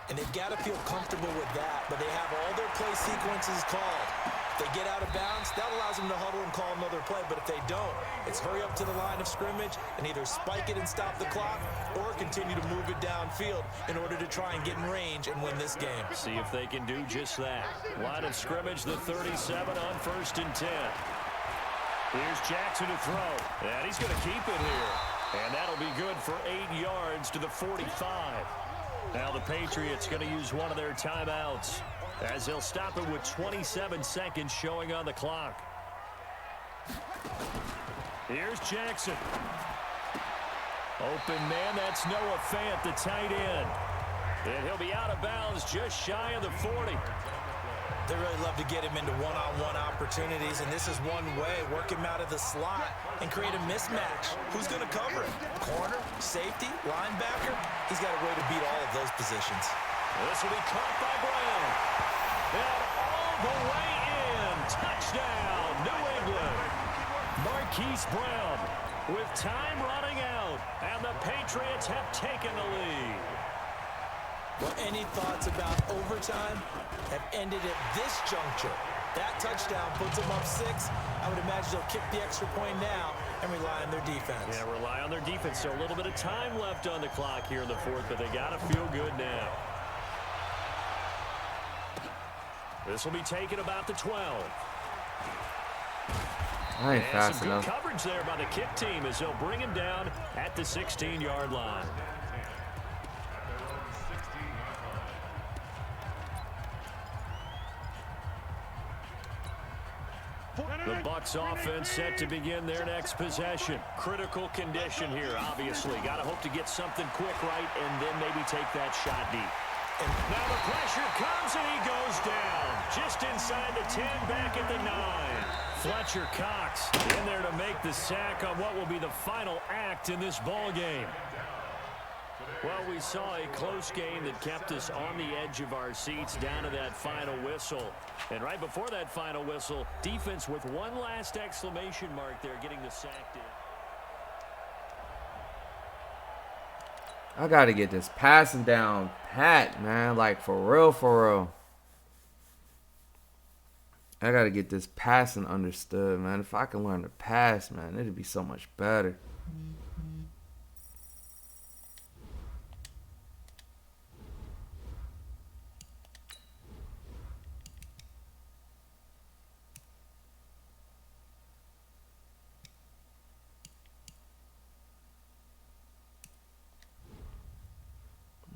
And they've got to feel comfortable with that, but they have all their play sequences called. If they get out of bounds, that allows them to huddle and call another play, but if they don't, it's hurry up to the line of scrimmage and either spike it and stop the clock or continue to move it downfield in order to try and get in range and win this game. See if they can do just that. Line of scrimmage, the 37 on 1st and 10. Here's Jackson to throw, and he's going to keep it here. And that'll be good for 8 yards to the 45. Now the Patriots going to use one of their timeouts as they'll stop it with 27 seconds showing on the clock. Here's Jackson. Open man, that's Noah Fant, the tight end. And he'll be out of bounds just shy of the 40. They really love to get him into one-on-one opportunities, and this is one way. Work him out of the slot and create a mismatch. Who's going to cover him? Corner, safety, linebacker? He's got a way to beat all of those positions. This will be caught by Brown. And all the way in. Touchdown, New England. Marquise Brown with time running out, and the Patriots have taken the lead. Well, any thoughts about overtime have ended at this juncture? That touchdown puts them up 6. I would imagine they'll kick the extra point now and rely on their defense. Yeah, rely on their defense. So a little bit of time left on the clock here in the 4th, but they got to feel good now. This will be taken about the 12. I ain't fast some enough. Good coverage there by the kick team as they'll bring him down at the 16-yard line. The Bucs offense set to begin their next possession. Critical condition here, obviously. Got to hope to get something quick right and then maybe take that shot deep. And now the pressure comes and he goes down. Just inside the 10, back at the 9. Fletcher Cox in there to make the sack on what will be the final act in this ball game. Well, we saw a close game that kept us on the edge of our seats down to that final whistle. And right before that final whistle, defense with one last exclamation mark there getting the sack in. I got to get this passing down pat, man. Like, for real, for real. I got to get this passing understood, man. If I can learn to pass, man, it'd be so much better.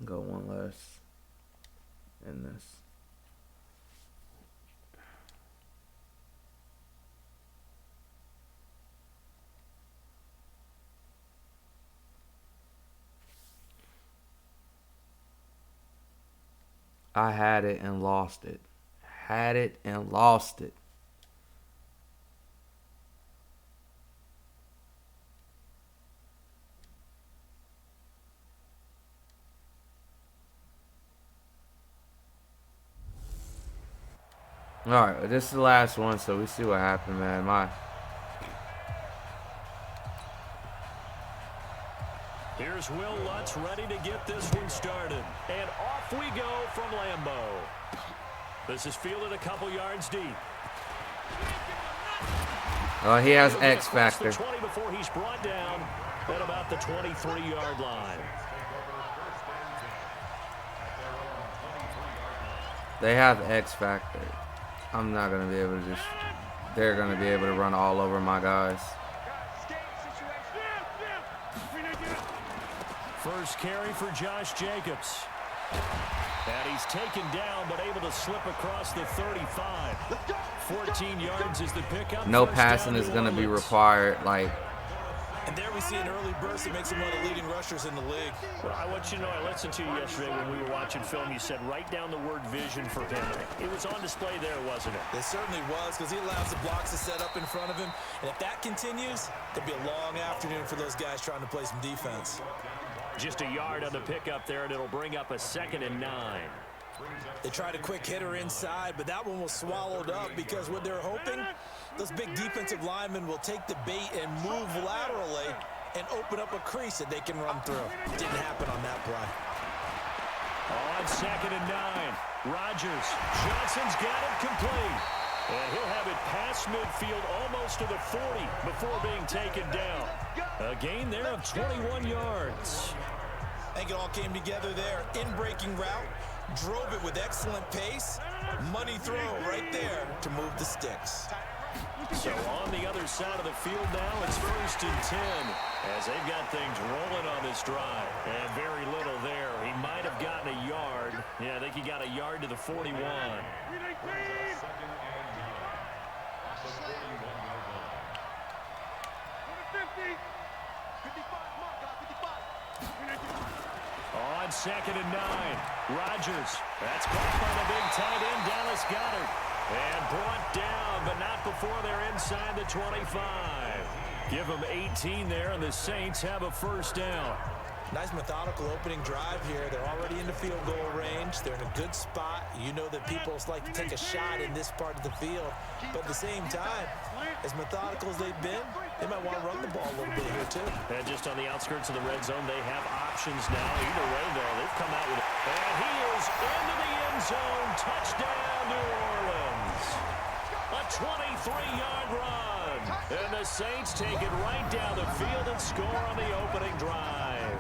Go one less in this. I had it and lost it. Had it and lost it. All right, this is the last one, so we see what happened, man. Here's Will Lutz ready to get this one started. And off we go from Lambeau. This is fielded a couple yards deep. Oh, he has X factor. 20 before he's brought down at about the 23-yard line. They have X factor. I'm not gonna be able to just. They're gonna be able to run all over my guys. First carry for Josh Jacobs. And he's taken down, but able to slip across the 35. 14 yards is the pickup. No passing is going to be required. And there we see an early burst that makes him one of the leading rushers in the league. Well, I want you to know, I listened to you yesterday when we were watching film. You said write down the word vision for him. It was on display there, wasn't it? It certainly was, because he allows the blocks to set up in front of him. And if that continues, it'll be a long afternoon for those guys trying to play some defense. Just a yard on the pickup there, and it'll bring up a 2nd and 9. They tried a quick hitter inside, but that one was swallowed up because what they're hoping, those big defensive linemen will take the bait and move laterally and open up a crease that they can run through. Didn't happen on that play. On 2nd and 9, Rodgers. Johnson's got it complete. And he'll have it past midfield almost to the 40 before being taken down. A gain there of 21 yards. I think it all came together there. In-breaking route, drove it with excellent pace. Money throw right there to move the sticks. So on the other side of the field now, it's 1st and 10 as they've got things rolling on this drive. And very little there. He might have gotten a yard. Yeah, I think he got a yard to the 41. On 2nd and 9, Rodgers. That's caught by the big tight end, Dallas Goedert. And brought down, but not before they're inside the 25. Give them 18 there, and the Saints have a 1st down. Nice methodical opening drive here. They're already in the field goal range. They're in a good spot. You know that people like to take a shot in this part of the field. But at the same time, as methodical as they've been, they might want to run the ball a little bit here too. And just on the outskirts of the red zone, they have options now. Either way, though, they've come out with it. And he is into the end zone. Touchdown, New Orleans. A 23-yard run. And the Saints take it right down the field and score on the opening drive.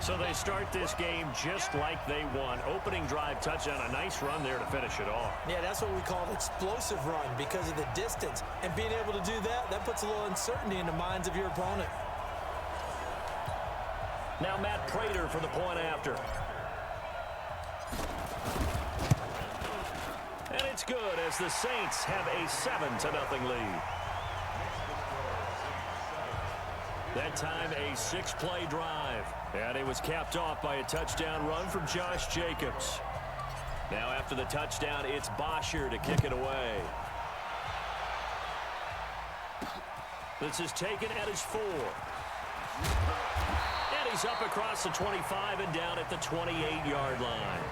So they start this game just like they won. Opening drive touchdown, a nice run there to finish it off. Yeah, that's what we call an explosive run because of the distance. And being able to do that, that puts a little uncertainty in the minds of your opponent. Now Matt Prater for the point after. And it's good as the Saints have a 7-0 lead. That time a 6-play drive. And it was capped off by a touchdown run from Josh Jacobs. Now after the touchdown, it's Bosher to kick it away. This is taken at his 4. And he's up across the 25 and down at the 28-yard line.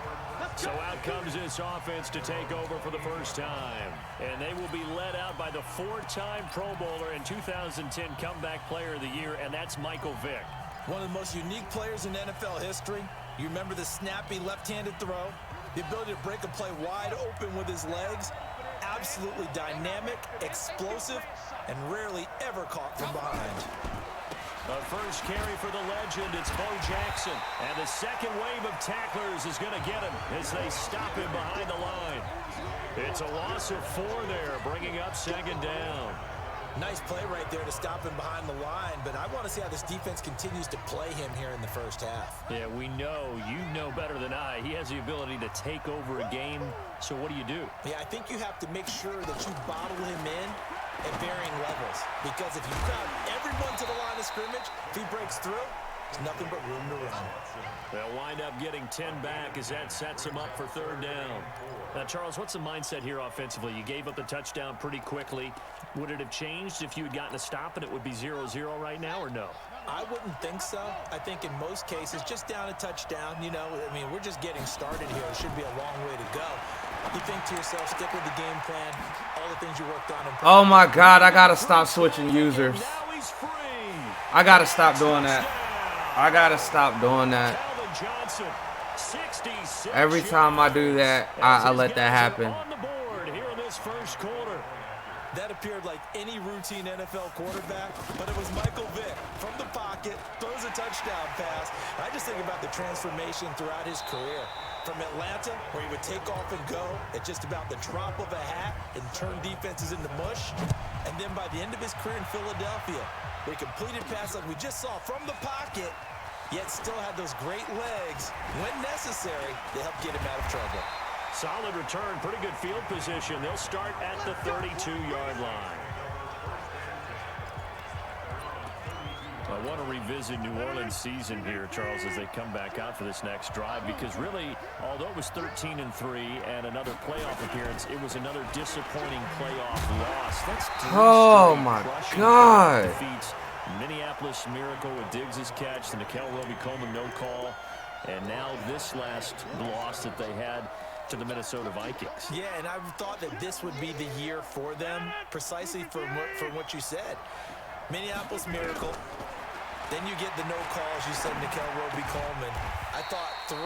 So out comes this offense to take over for the first time. And they will be led out by the 4-time Pro Bowler and 2010 Comeback Player of the Year, and that's Michael Vick. One of the most unique players in NFL history. You remember the snappy left-handed throw, the ability to break a play wide open with his legs. Absolutely dynamic, explosive, and rarely ever caught from behind. The first carry for the legend, it's Bo Jackson. And the second wave of tacklers is going to get him as they stop him behind the line. It's a loss of 4 there, bringing up 2nd down. Nice play right there to stop him behind the line, but I want to see how this defense continues to play him here in the first half. Yeah, we know, you know better than I, he has the ability to take over a game, so what do? Yeah, I think you have to make sure that you bottle him in at varying levels, because if you crowd everyone to the line of scrimmage, if he breaks through, there's nothing but room to run. They'll wind up getting 10 back as that sets him up for 3rd down. Now, Charles, what's the mindset here offensively? You gave up the touchdown pretty quickly. Would it have changed if you had gotten a stop and it would be 0-0 right now, or no? I wouldn't think so. I think in most cases, just down a touchdown, you know, I mean, we're just getting started here. It should be a long way to go. You think to yourself, stick with the game plan, all the things you worked on. Oh, my God, I got to stop switching users. Now he's free. I got to stop doing that. I gotta stop doing that. Every time I do that, I let that happen. On the board here in this first quarter. That appeared like any routine NFL quarterback, but it was Michael Vick from the pocket, throws a touchdown pass. I just think about the transformation throughout his career. From Atlanta, where he would take off and go at just about the drop of a hat and turn defenses into mush. And then by the end of his career in Philadelphia, where he completed passes like we just saw from the pocket, yet still had those great legs when necessary to help get him out of trouble. Solid return, pretty good field position. They'll start at the 32-yard line. I want to revisit New Orleans' season here, Charles, as they come back out for this next drive, because really, although it was 13-3 and another playoff appearance, it was another disappointing playoff loss. That's oh my God! Defeats. Minneapolis Miracle with Diggs' catch, the Nickel Roby-Coleman no call, and now this last loss that they had to the Minnesota Vikings. Yeah, and I thought that this would be the year for them, precisely for what you said. Minneapolis Miracle. Then you get the no calls. You said Nickel Roby-Coleman. I thought 3,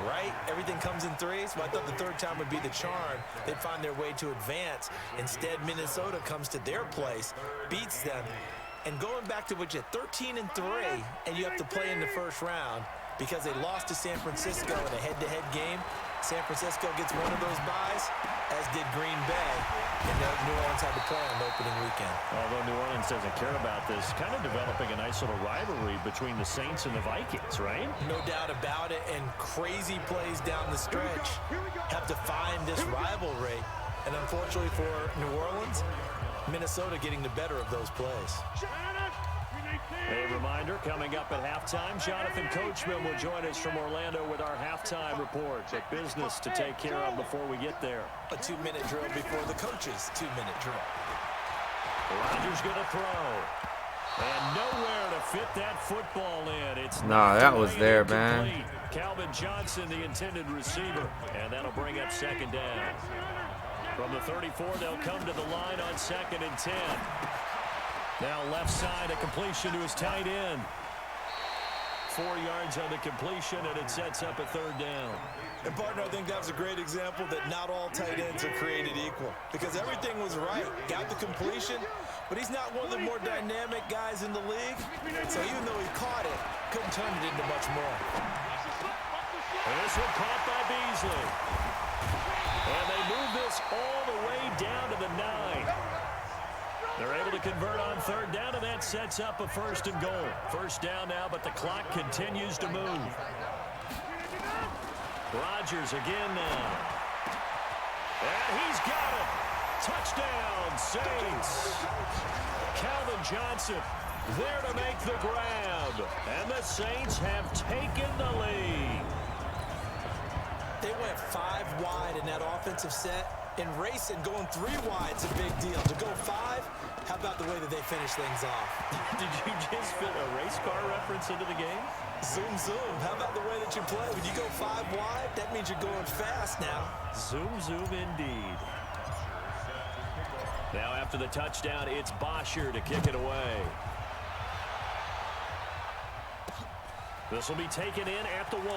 right? Everything comes in 3s. So I thought the third time would be the charm. They'd find their way to advance. Instead, Minnesota comes to their place, beats them. And going back to what you 13-3, and you have to play in the first round because they lost to San Francisco in a head-to-head game. San Francisco gets one of those byes, as did Green Bay, and New Orleans had to play on the opening weekend. Although New Orleans doesn't care about this, kind of developing a nice little rivalry between the Saints and the Vikings, right? No doubt about it, and crazy plays down the stretch have defined this rivalry. And unfortunately for New Orleans, Minnesota getting the better of those plays. A reminder, coming up at halftime, Jonathan Coachman will join us from Orlando with our halftime report. A business to take care of before we get there. A 2-minute drill before the coach's 2-minute drill. Rodgers going to throw. And nowhere to fit that football in. It's that was there, man. Calvin Johnson, the intended receiver. And that'll bring up second down. From the 34, they'll come to the line on 2nd and 10. Now left side, a completion to his tight end. 4 yards on the completion, and it sets up a third down. And, partner, I think that was a great example that not all tight ends are created equal. Because everything was right. Got the completion, but he's not one of the more dynamic guys in the league. So even though he caught it, couldn't turn it into much more. And this one caught by Beasley. And they move this all the way down to the 9. They're able to convert on third down, and that sets up a 1st and goal. First down now, but the clock continues to move. Rodgers again now. And he's got it. Touchdown, Saints. Calvin Johnson there to make the grab. And the Saints have taken the lead. They went 5 wide in that offensive set. And racing, going 3 wide's a big deal. To go 5, how about the way that they finish things off? Did you just fit a race car reference into the game? Zoom, zoom. How about the way that you play? When you go 5 wide, that means you're going fast now. Zoom, zoom indeed. Now after the touchdown, it's Bosher to kick it away. This will be taken in at the 1.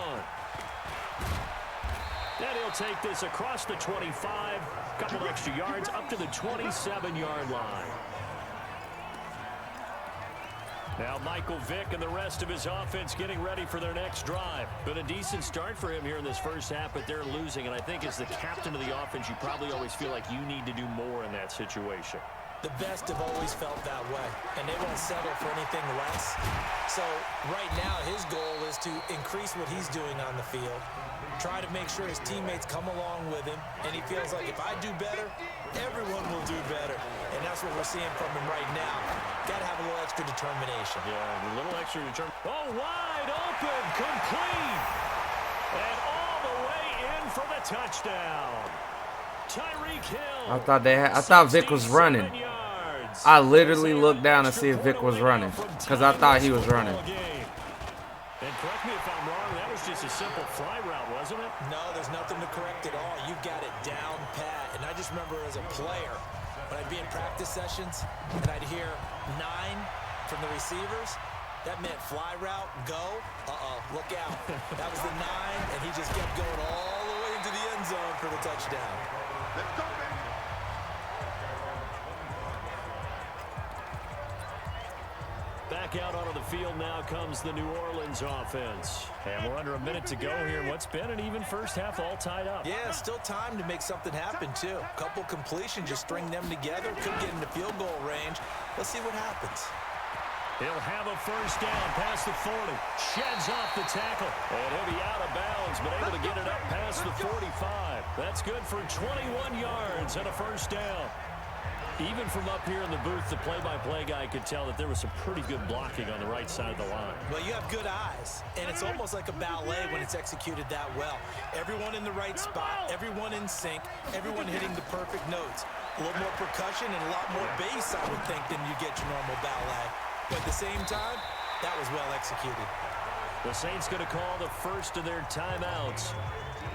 And he'll take this across the 25, couple extra yards up to the 27-yard line. Now Michael Vick and the rest of his offense getting ready for their next drive. Been a decent start for him here in this first half, but they're losing. And I think as the captain of the offense, you probably always feel like you need to do more in that situation. The best have always felt that way, and they won't settle for anything less. So right now his goal is to increase what he's doing on the field, try to make sure his teammates come along with him, and he feels like if I do better, everyone will do better. And that's what we're seeing from him right now. Got to have a little extra determination. Yeah, a little extra determination. Oh, wide open, complete. And all the way in for the touchdown. Tyreek Hill. I thought Vic was running. I literally looked down to see if Vic was running because I thought he was running. And correct me if I'm wrong, that was just a simple fly route, wasn't it? No, there's nothing to correct at all. You've got it down pat. And I just remember as a player, when I'd be in practice sessions and I'd hear 9 from the receivers, That meant fly route, go. Look out. That was the 9, and he just kept going all the way into the end zone for the touchdown. Let's go, baby. Back out onto the field now comes the New Orleans offense. And we're under a minute to go here in what's been an even first half, all tied up. Yeah, still time to make something happen, too. Couple completions, just string them together. Could get into field goal range. Let's see what happens. He'll have a first down past the 40. Sheds off the tackle. And he'll be out of bounds, but able to get it up past the 45. That's good for 21 yards and a first down. Even from up here in the booth, the play-by-play guy could tell that there was some pretty good blocking on the right side of the line. Well, you have good eyes, and it's almost like a ballet when it's executed that well. Everyone in the right spot, everyone in sync, everyone hitting the perfect notes. A little more percussion and a lot more bass, I would think, than you get your normal ballet. But at the same time, that was well executed. The Saints going to call the first of their timeouts,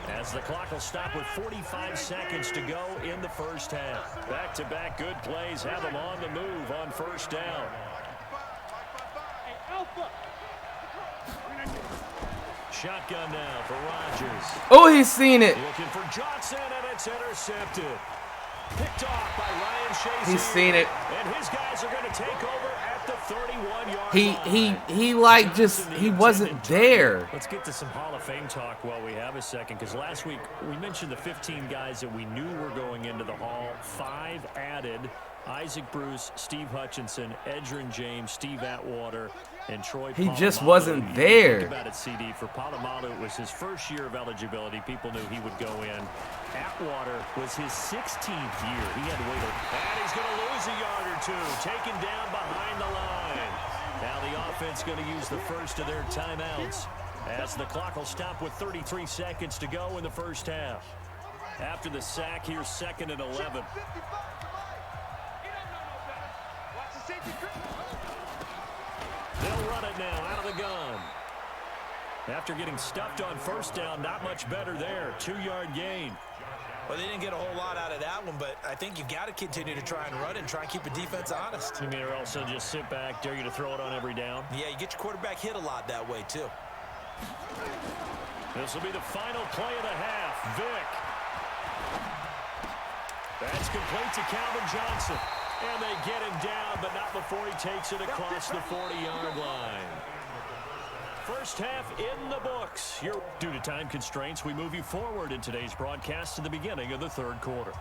as the clock will stop with 45 seconds to go in the first half. Back-to-back good plays have them on the move on first down. Shotgun now for Rodgers. Oh, he's seen it. Looking for Johnson, and it's intercepted. Picked off by Ryan Shazier. He's seen it. And his guys are going to take over at the 31-yard line. He like just, he wasn't there. Let's get to some Hall of Fame talk while we have a second, because last week we mentioned the 15 guys that we knew were going into the Hall. 5 added: Isaac Bruce, Steve Hutchinson, Edgerrin James, Steve Atwater, and Troy Polamalu. He just wasn't there. Think about it, CD. For Polamalu, it was his first year of eligibility. People knew he would go in. Atwater was his 16th year. He had to wait. And he's going to lose a yard or two. Taken down behind the line. Now the offense going to use the first of their timeouts, as the clock will stop with 33 seconds to go in the first half. After the sack, here's 2nd and 11. They'll run it now out of the gun. After getting stuffed on first down, not much better there. 2-yard gain. Well, they didn't get a whole lot out of that one, but I think you've got to continue to try and run and try and keep the defense honest. You mean, or also just sit back, dare you to throw it on every down? Yeah, you get your quarterback hit a lot that way, too. This will be the final play of the half. Vick. That's complete to Calvin Johnson. And they get him down, but not before he takes it across the 40-yard line. First half in the books. Due to time constraints, we move you forward in today's broadcast to the beginning of the third quarter.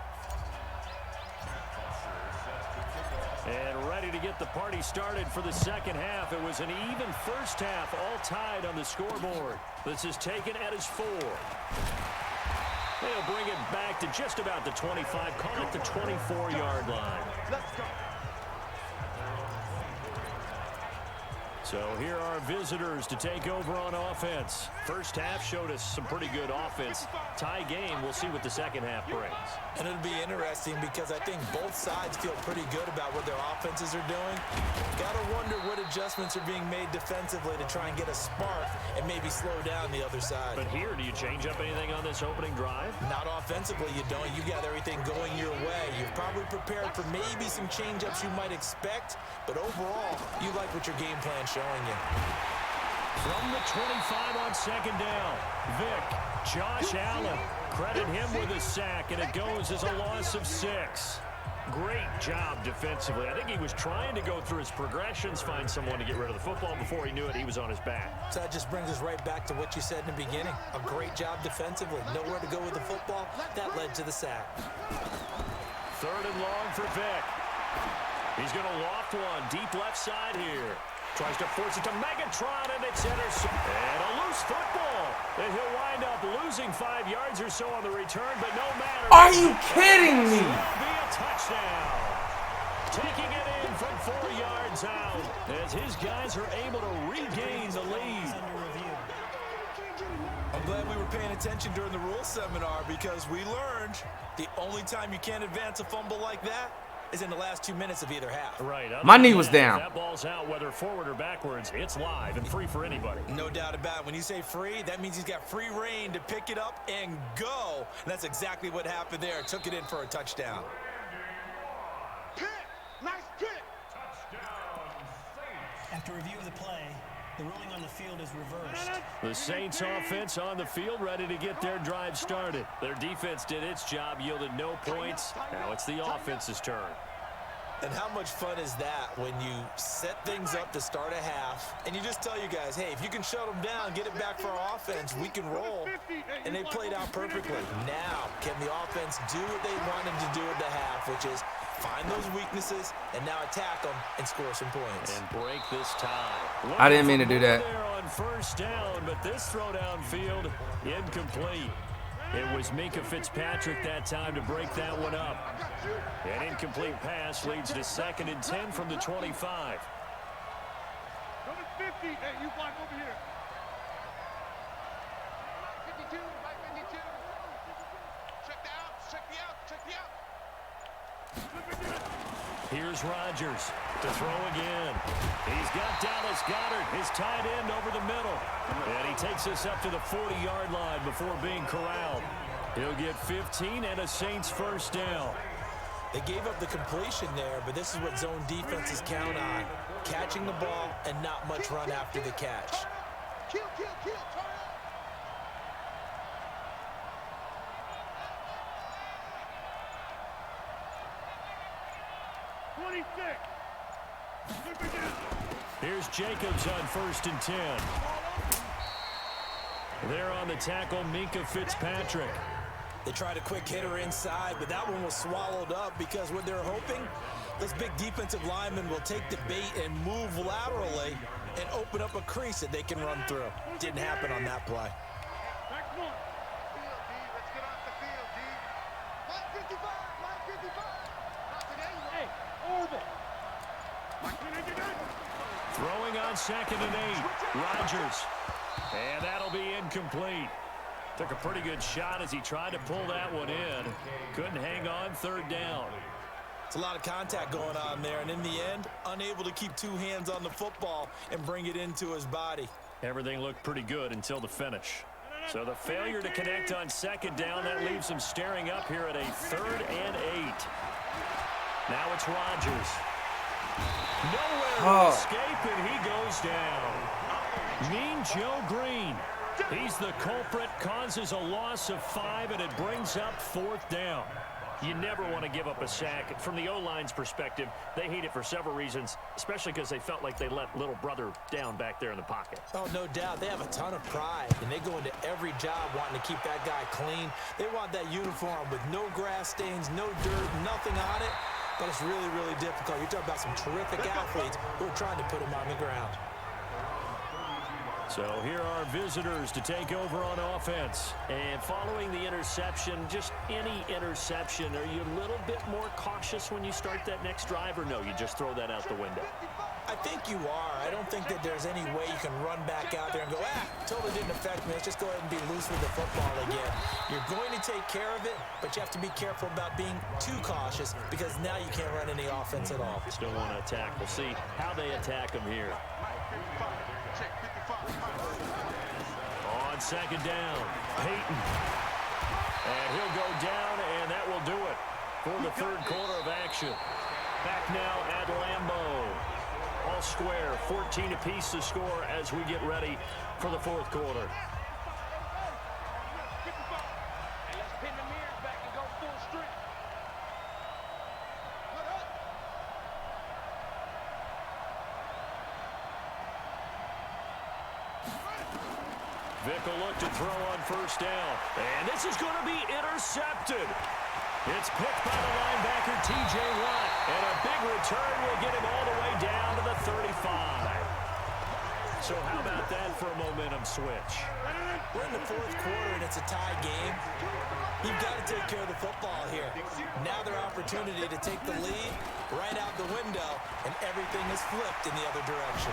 And ready to get the party started for the second half. It was an even first half, all tied on the scoreboard. This is taken at his 4. They'll bring it back to just about the 25, call it the 24-yard line. Let's go. So here are visitors to take over on offense. First half showed us some pretty good offense. Tie game, we'll see what the second half brings. And it'll be interesting because I think both sides feel pretty good about what their offenses are doing. Gotta wonder what adjustments are being made defensively to try and get a spark and maybe slow down the other side. But here, do you change up anything on this opening drive? Not offensively, you don't. You got everything going your way. You've probably prepared for maybe some change-ups you might expect, but overall, you like what your game plan's showing you. From the 25 on second down, Vick, Josh Allen, credit him with a sack, and it goes as a loss of 6. Great job defensively. I think he was trying to go through his progressions, find someone to get rid of the football. Before he knew it, he was on his back. So that just brings us right back to what you said in the beginning. A great job defensively. Nowhere to go with the football. That led to the sack. 3rd and long for Vick. He's going to loft one deep left side here. Tries to force it to Megatron, and it's intercepted. And a loose football. And he'll wind up losing 5 yards or so on the return, but no matter. Are you kidding me? Will be a touchdown. Taking it in from 4 yards out, as his guys are able to regain the lead. I'm glad we were paying attention during the rules seminar, because we learned the only time you can't advance a fumble like that is in the last 2 minutes of either half. Right. My knee was down. If that ball's out, whether forward or backwards, it's live and free for anybody. No doubt about it. When you say free, that means he's got free reign to pick it up and go. And that's exactly what happened there. Took it in for a touchdown. Pick. Nice pick. After review of the play, the ruling on the field is reversed. The Saints offense on the field, ready to get their drive started. Their defense did its job, yielded no points. Now it's the offense's turn. And how much fun is that when you set things up to start a half and you just tell you guys, hey, if you can shut them down, get it back for our offense, we can roll. And they played out perfectly. Now, can the offense do what they wanted to do at the half, which is find those weaknesses and now attack them and score some points. And break this tie. I didn't mean to do that. There on first down, but this throw downfield incomplete. It was Minkah Fitzpatrick that time to break that one up. An incomplete pass leads to 2nd and 10 from the 25. Number 50. Hey, you block over here. 52, right 52. Check the out, check the out, check the out. Here's Rodgers to throw again. He's got Dallas Goedert, his tight end, over the middle. And he takes us up to the 40-yard line before being corralled. He'll get 15 and a Saints first down. They gave up the completion there, but this is what zone defenses count on. Catching the ball and not much run after the catch. Kill, kill, kill, turn up. Here's Jacobs on 1st and 10. There on the tackle, Minkah Fitzpatrick. They tried a quick hitter inside, but that one was swallowed up because what they're hoping, this big defensive lineman will take the bait and move laterally and open up a crease that they can run through. Didn't happen on that play. Back one. Field, D. Let's get off the field, D. Line 55, line 55. Not today. Hey, Orville. Throwing on 2nd and 8. Rodgers. And that'll be incomplete. Took a pretty good shot as he tried to pull that one in. Couldn't hang on 3rd down. It's a lot of contact going on there, and in the end, unable to keep two hands on the football and bring it into his body. Everything looked pretty good until the finish. So the failure to connect on 2nd down, that leaves him staring up here at a 3rd and 8. Now it's Rodgers. Nowhere to escape, and he goes down. Mean Joe Green. He's the culprit, causes a loss of 5, and it brings up 4th down. You never want to give up a sack. From the O-line's perspective, they hate it for several reasons, especially because they felt like they let little brother down back there in the pocket. Oh, no doubt. They have a ton of pride, and they go into every job wanting to keep that guy clean. They want that uniform with no grass stains, no dirt, nothing on it. But it's really, really difficult. You're talking about some terrific athletes who are trying to put him on the ground. So here are visitors to take over on offense. And following the interception, just any interception, are you a little bit more cautious when you start that next drive, or no, you just throw that out the window? I think you are. I don't think that there's any way you can run back out there and go, totally didn't affect me. Let's just go ahead and be loose with the football again. You're going to take care of it, but you have to be careful about being too cautious because now you can't run any offense at all. Still want to attack. We'll see how they attack them here. On 2nd down, Peyton. And he'll go down, and that will do it for the 3rd quarter of action. Back now at Lambeau. All square, 14 apiece to score as we get ready for the 4th quarter. Vick will look to throw on 1st down. And this is going to be intercepted. It's picked by the linebacker, T.J. Watt. And a big return will get him all the way down to the 35. So how about that for a momentum switch? We're in the 4th quarter, and it's a tie game. You've got to take care of the football here. Now their opportunity to take the lead right out the window, and everything is flipped in the other direction.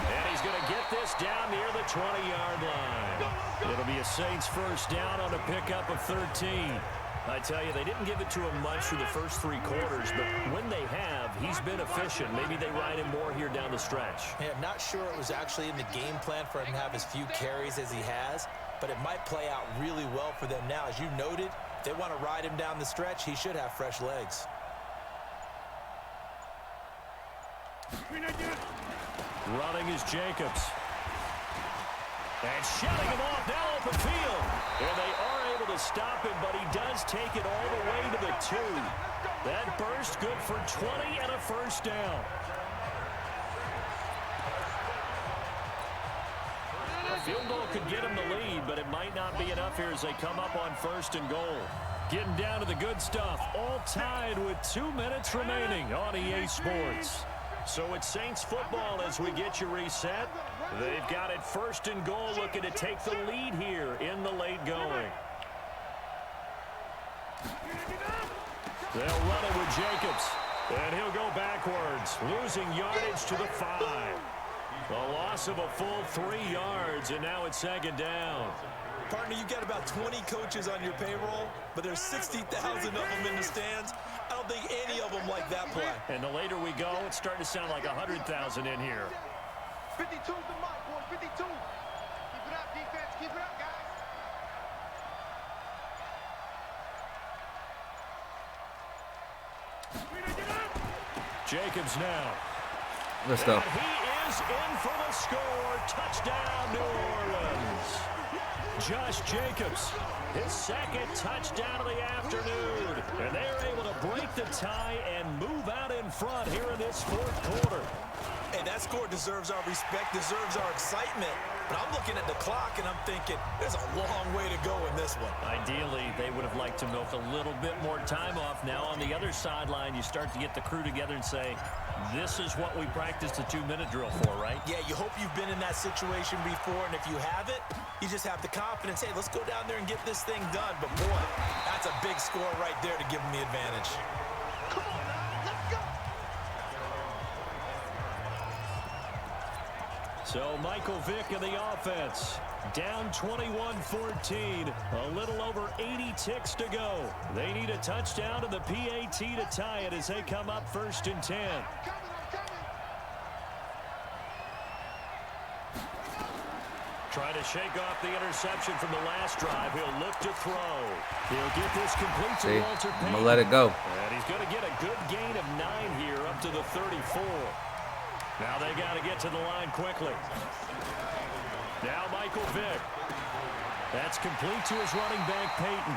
And he's going to get this down near the 20-yard line. It'll be a Saints first down on a pickup of 13. I tell you, they didn't give it to him much through the first 3 quarters, but when they have, he's been efficient. Maybe they ride him more here down the stretch. Yeah, I'm not sure it was actually in the game plan for him to have as few carries as he has, but it might play out really well for them now. As you noted, if they want to ride him down the stretch, he should have fresh legs. Running is Jacobs. And shutting him off down open field. And they are able to stop him, but he does take it all the way to the 2. That burst good for 20 and a first down. A field goal could get him the lead, but it might not be enough here as they come up on 1st and goal. Getting down to the good stuff, all tied with 2 minutes remaining on EA Sports. So it's Saints football as we get you reset. They've got it 1st and goal, looking to take the lead here in the late going. They'll run it with Jacobs, and he'll go backwards, losing yardage to the 5. A loss of a full 3 yards, and now it's 2nd down. Partner, you've got about 20 coaches on your payroll, but there's 60,000 of them in the stands. I don't think any of them like that play. And the later we go, it's starting to sound like 100,000 in here. 52's the mark, boys. 52. Keep it up, defense. Keep it up, guys. Jacobs now. Let's go. And he is in for the score. Touchdown, New Orleans. Josh Jacobs, his 2nd touchdown of the afternoon. And they're able to break the tie and move out in front here in this 4th quarter. Hey, that score deserves our respect, deserves our excitement. But I'm looking at the clock, and I'm thinking, there's a long way to go in this one. Ideally, they would have liked to milk a little bit more time off. Now on the other sideline, you start to get the crew together and say, this is what we practiced the 2-minute drill for, right? Yeah, you hope you've been in that situation before, and if you haven't, you just have the confidence, hey, let's go down there and get this thing done. But boy, that's a big score right there to give them the advantage. Come on now. Let's go. So Michael Vick in the offense, down 21-14, a little over 80 ticks to go. They need a touchdown to the PAT to tie it as they come up 1st and 10. I'm coming. Trying to shake off the interception from the last drive. He'll look to throw. He'll get this complete to Walter Payton. I'm going to let it go. And he's going to get a good gain of 9 here up to the 34. Now they got to get to the line quickly. Now Michael Vick. That's complete to his running back, Payton.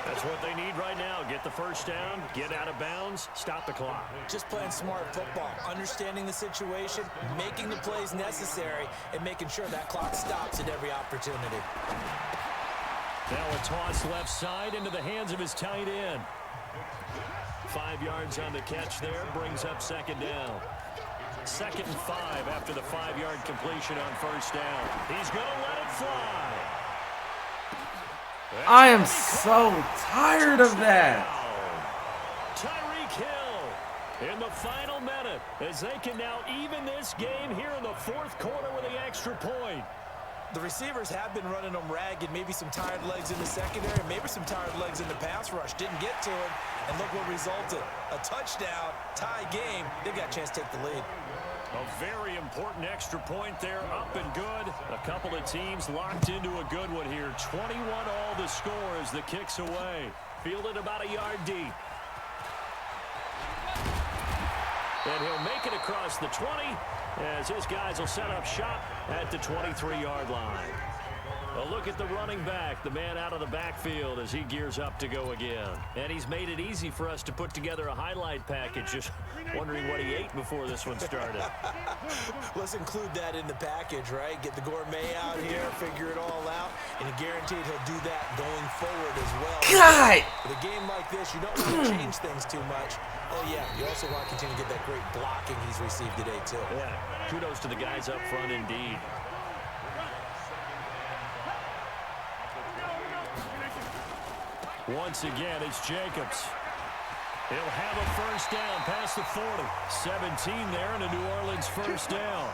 That's what they need right now. Get the first down, get out of bounds, stop the clock. Just playing smart football, understanding the situation, making the plays necessary, and making sure that clock stops at every opportunity. Now a toss left side into the hands of his tight end. 5 yards on the catch there, brings up 2nd down. 2nd and 5 after the 5-yard completion on 1st down. He's going to let it fly. I am so tired of that. Tyreek Hill in the final minute as they can now even this game here in the 4th quarter with the extra point. The receivers have been running them ragged. Maybe some tired legs in the secondary, maybe some tired legs in the pass rush. Didn't get to him, and look what resulted. A touchdown, tie game. They got a chance to take the lead. A very important extra point there, up and good. A couple of teams locked into a good one here. 21 all the score as the kick's away. Fielded about a yard deep. And he'll make it across the 20 as his guys will set up shop at the 23-yard line. A look at the running back, the man out of the backfield as he gears up to go again. And he's made it easy for us to put together a highlight package. Just wondering what he ate before this one started. Let's include that in the package, right? Get the gourmet out here, figure it all out, and guaranteed he'll do that going forward as well. God! With a game like this, you don't want to change things too much. Oh, yeah, you also want to continue to get that great blocking he's received today, too. Yeah, kudos to the guys up front indeed. Once again, it's Jacobs. He'll have a first down past the 40. 17 there and a New Orleans first down.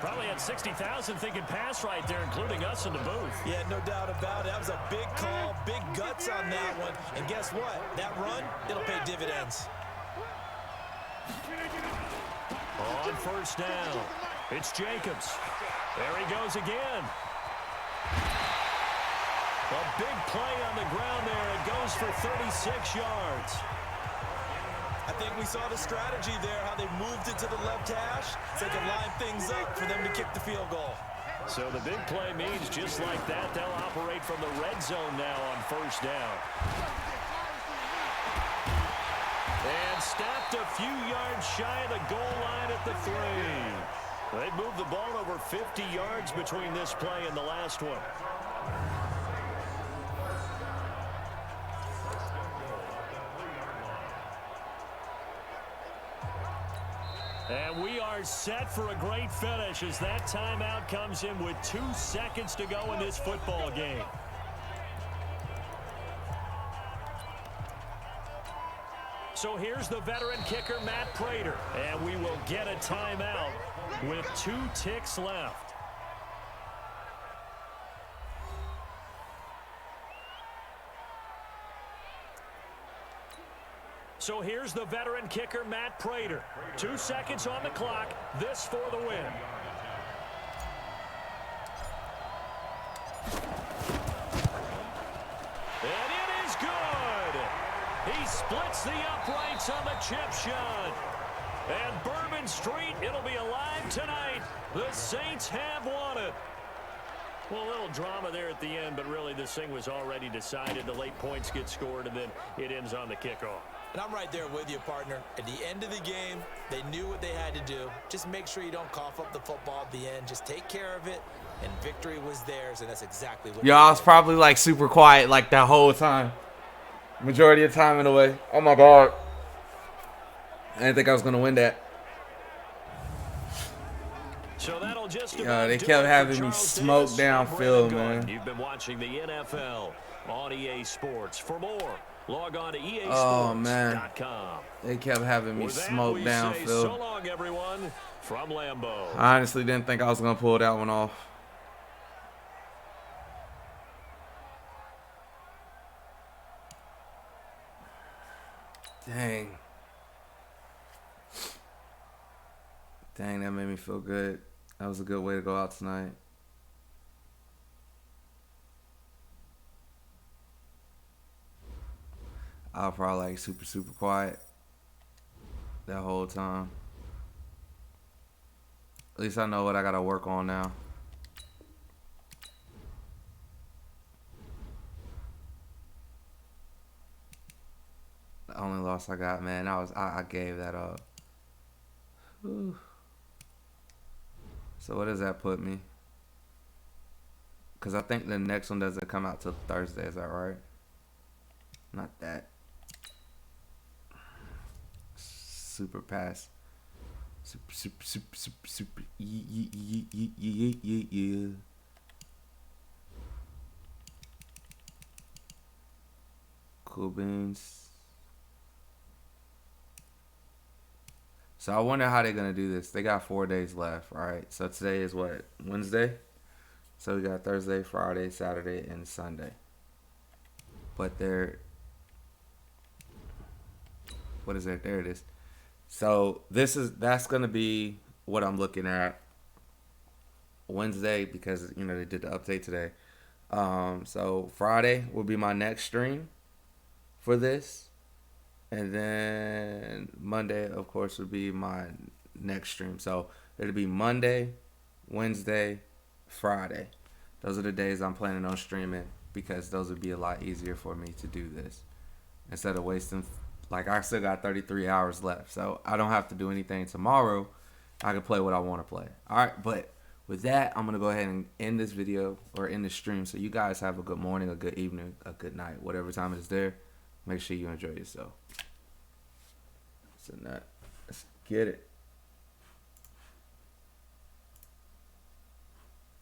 Probably had 60,000 thinking pass right there, including us in the booth. Yeah, no doubt about it. That was a big call, big guts on that one. And guess what? That run, it'll pay dividends. On first down, it's Jacobs. There he goes again. A big play on the ground there. It goes for 36 yards. I I think we saw the strategy there, how they moved it to the left hash so they can line things up for them to kick the field goal. So the big play means just like that, they'll operate from the red zone now on first down. And stopped a few yards shy of the goal line at the 3. They moved the ball over 50 yards between this play and the last one. And we are set for a great finish as that timeout comes in with 2 seconds to go in this football game. So here's the veteran kicker, Matt Prater. And we will get a timeout with 2 ticks left. So here's the veteran kicker, Matt Prater. 2 seconds on the clock. This for the win. And it is good. He splits the uprights on the chip shot. And Bourbon Street, it'll be alive tonight. The Saints have won it. Well, a little drama there at the end, but really this thing was already decided. The late points get scored, and then it ends on the kickoff. And I'm right there with you, partner. At the end of the game, they knew what they had to do. Just make sure you don't cough up the football at the end. Just take care of it, and victory was theirs, and that's exactly what Yo, I was probably like super quiet like that whole time. Majority of the time in a way. Oh my God. I didn't think I was going to win that. So that'll just They kept having me smoke downfield, man. You've been watching the NFL on EA Sports. For more, log on to EASports.com. Oh, man. They kept having me smoke downfield. So long, everyone, from Lambeau. I honestly didn't think I was going to pull that one off. Dang. Dang, that made me feel good. That was a good way to go out tonight. I was probably like super quiet that whole time. At least I know what I gotta work on now. The only loss I got, man, I gave that up. Whew. So what does that put me? Because I think the next one doesn't come out till Thursday. Is that right? Not that. Super pass. Super. Yeah. Cool beans. So I wonder how they're going to do this. They got 4 days left, all right? So today is what? Wednesday? So we got Thursday, Friday, Saturday, and Sunday. But what is that? There it is. So that's going to be what I'm looking at Wednesday because, you know, they did the update today. So Friday will be my next stream for this. And then Monday, of course, would be my next stream. So it'll be Monday, Wednesday, Friday. Those are the days I'm planning on streaming because those would be a lot easier for me to do this. Instead of wasting, like I still got 33 hours left. So I don't have to do anything tomorrow. I can play what I want to play. All right, but with that, I'm going to go ahead and end this video or end the stream. So you guys have a good morning, a good evening, a good night, whatever time it is there. Make sure you enjoy yourself. So let's get it.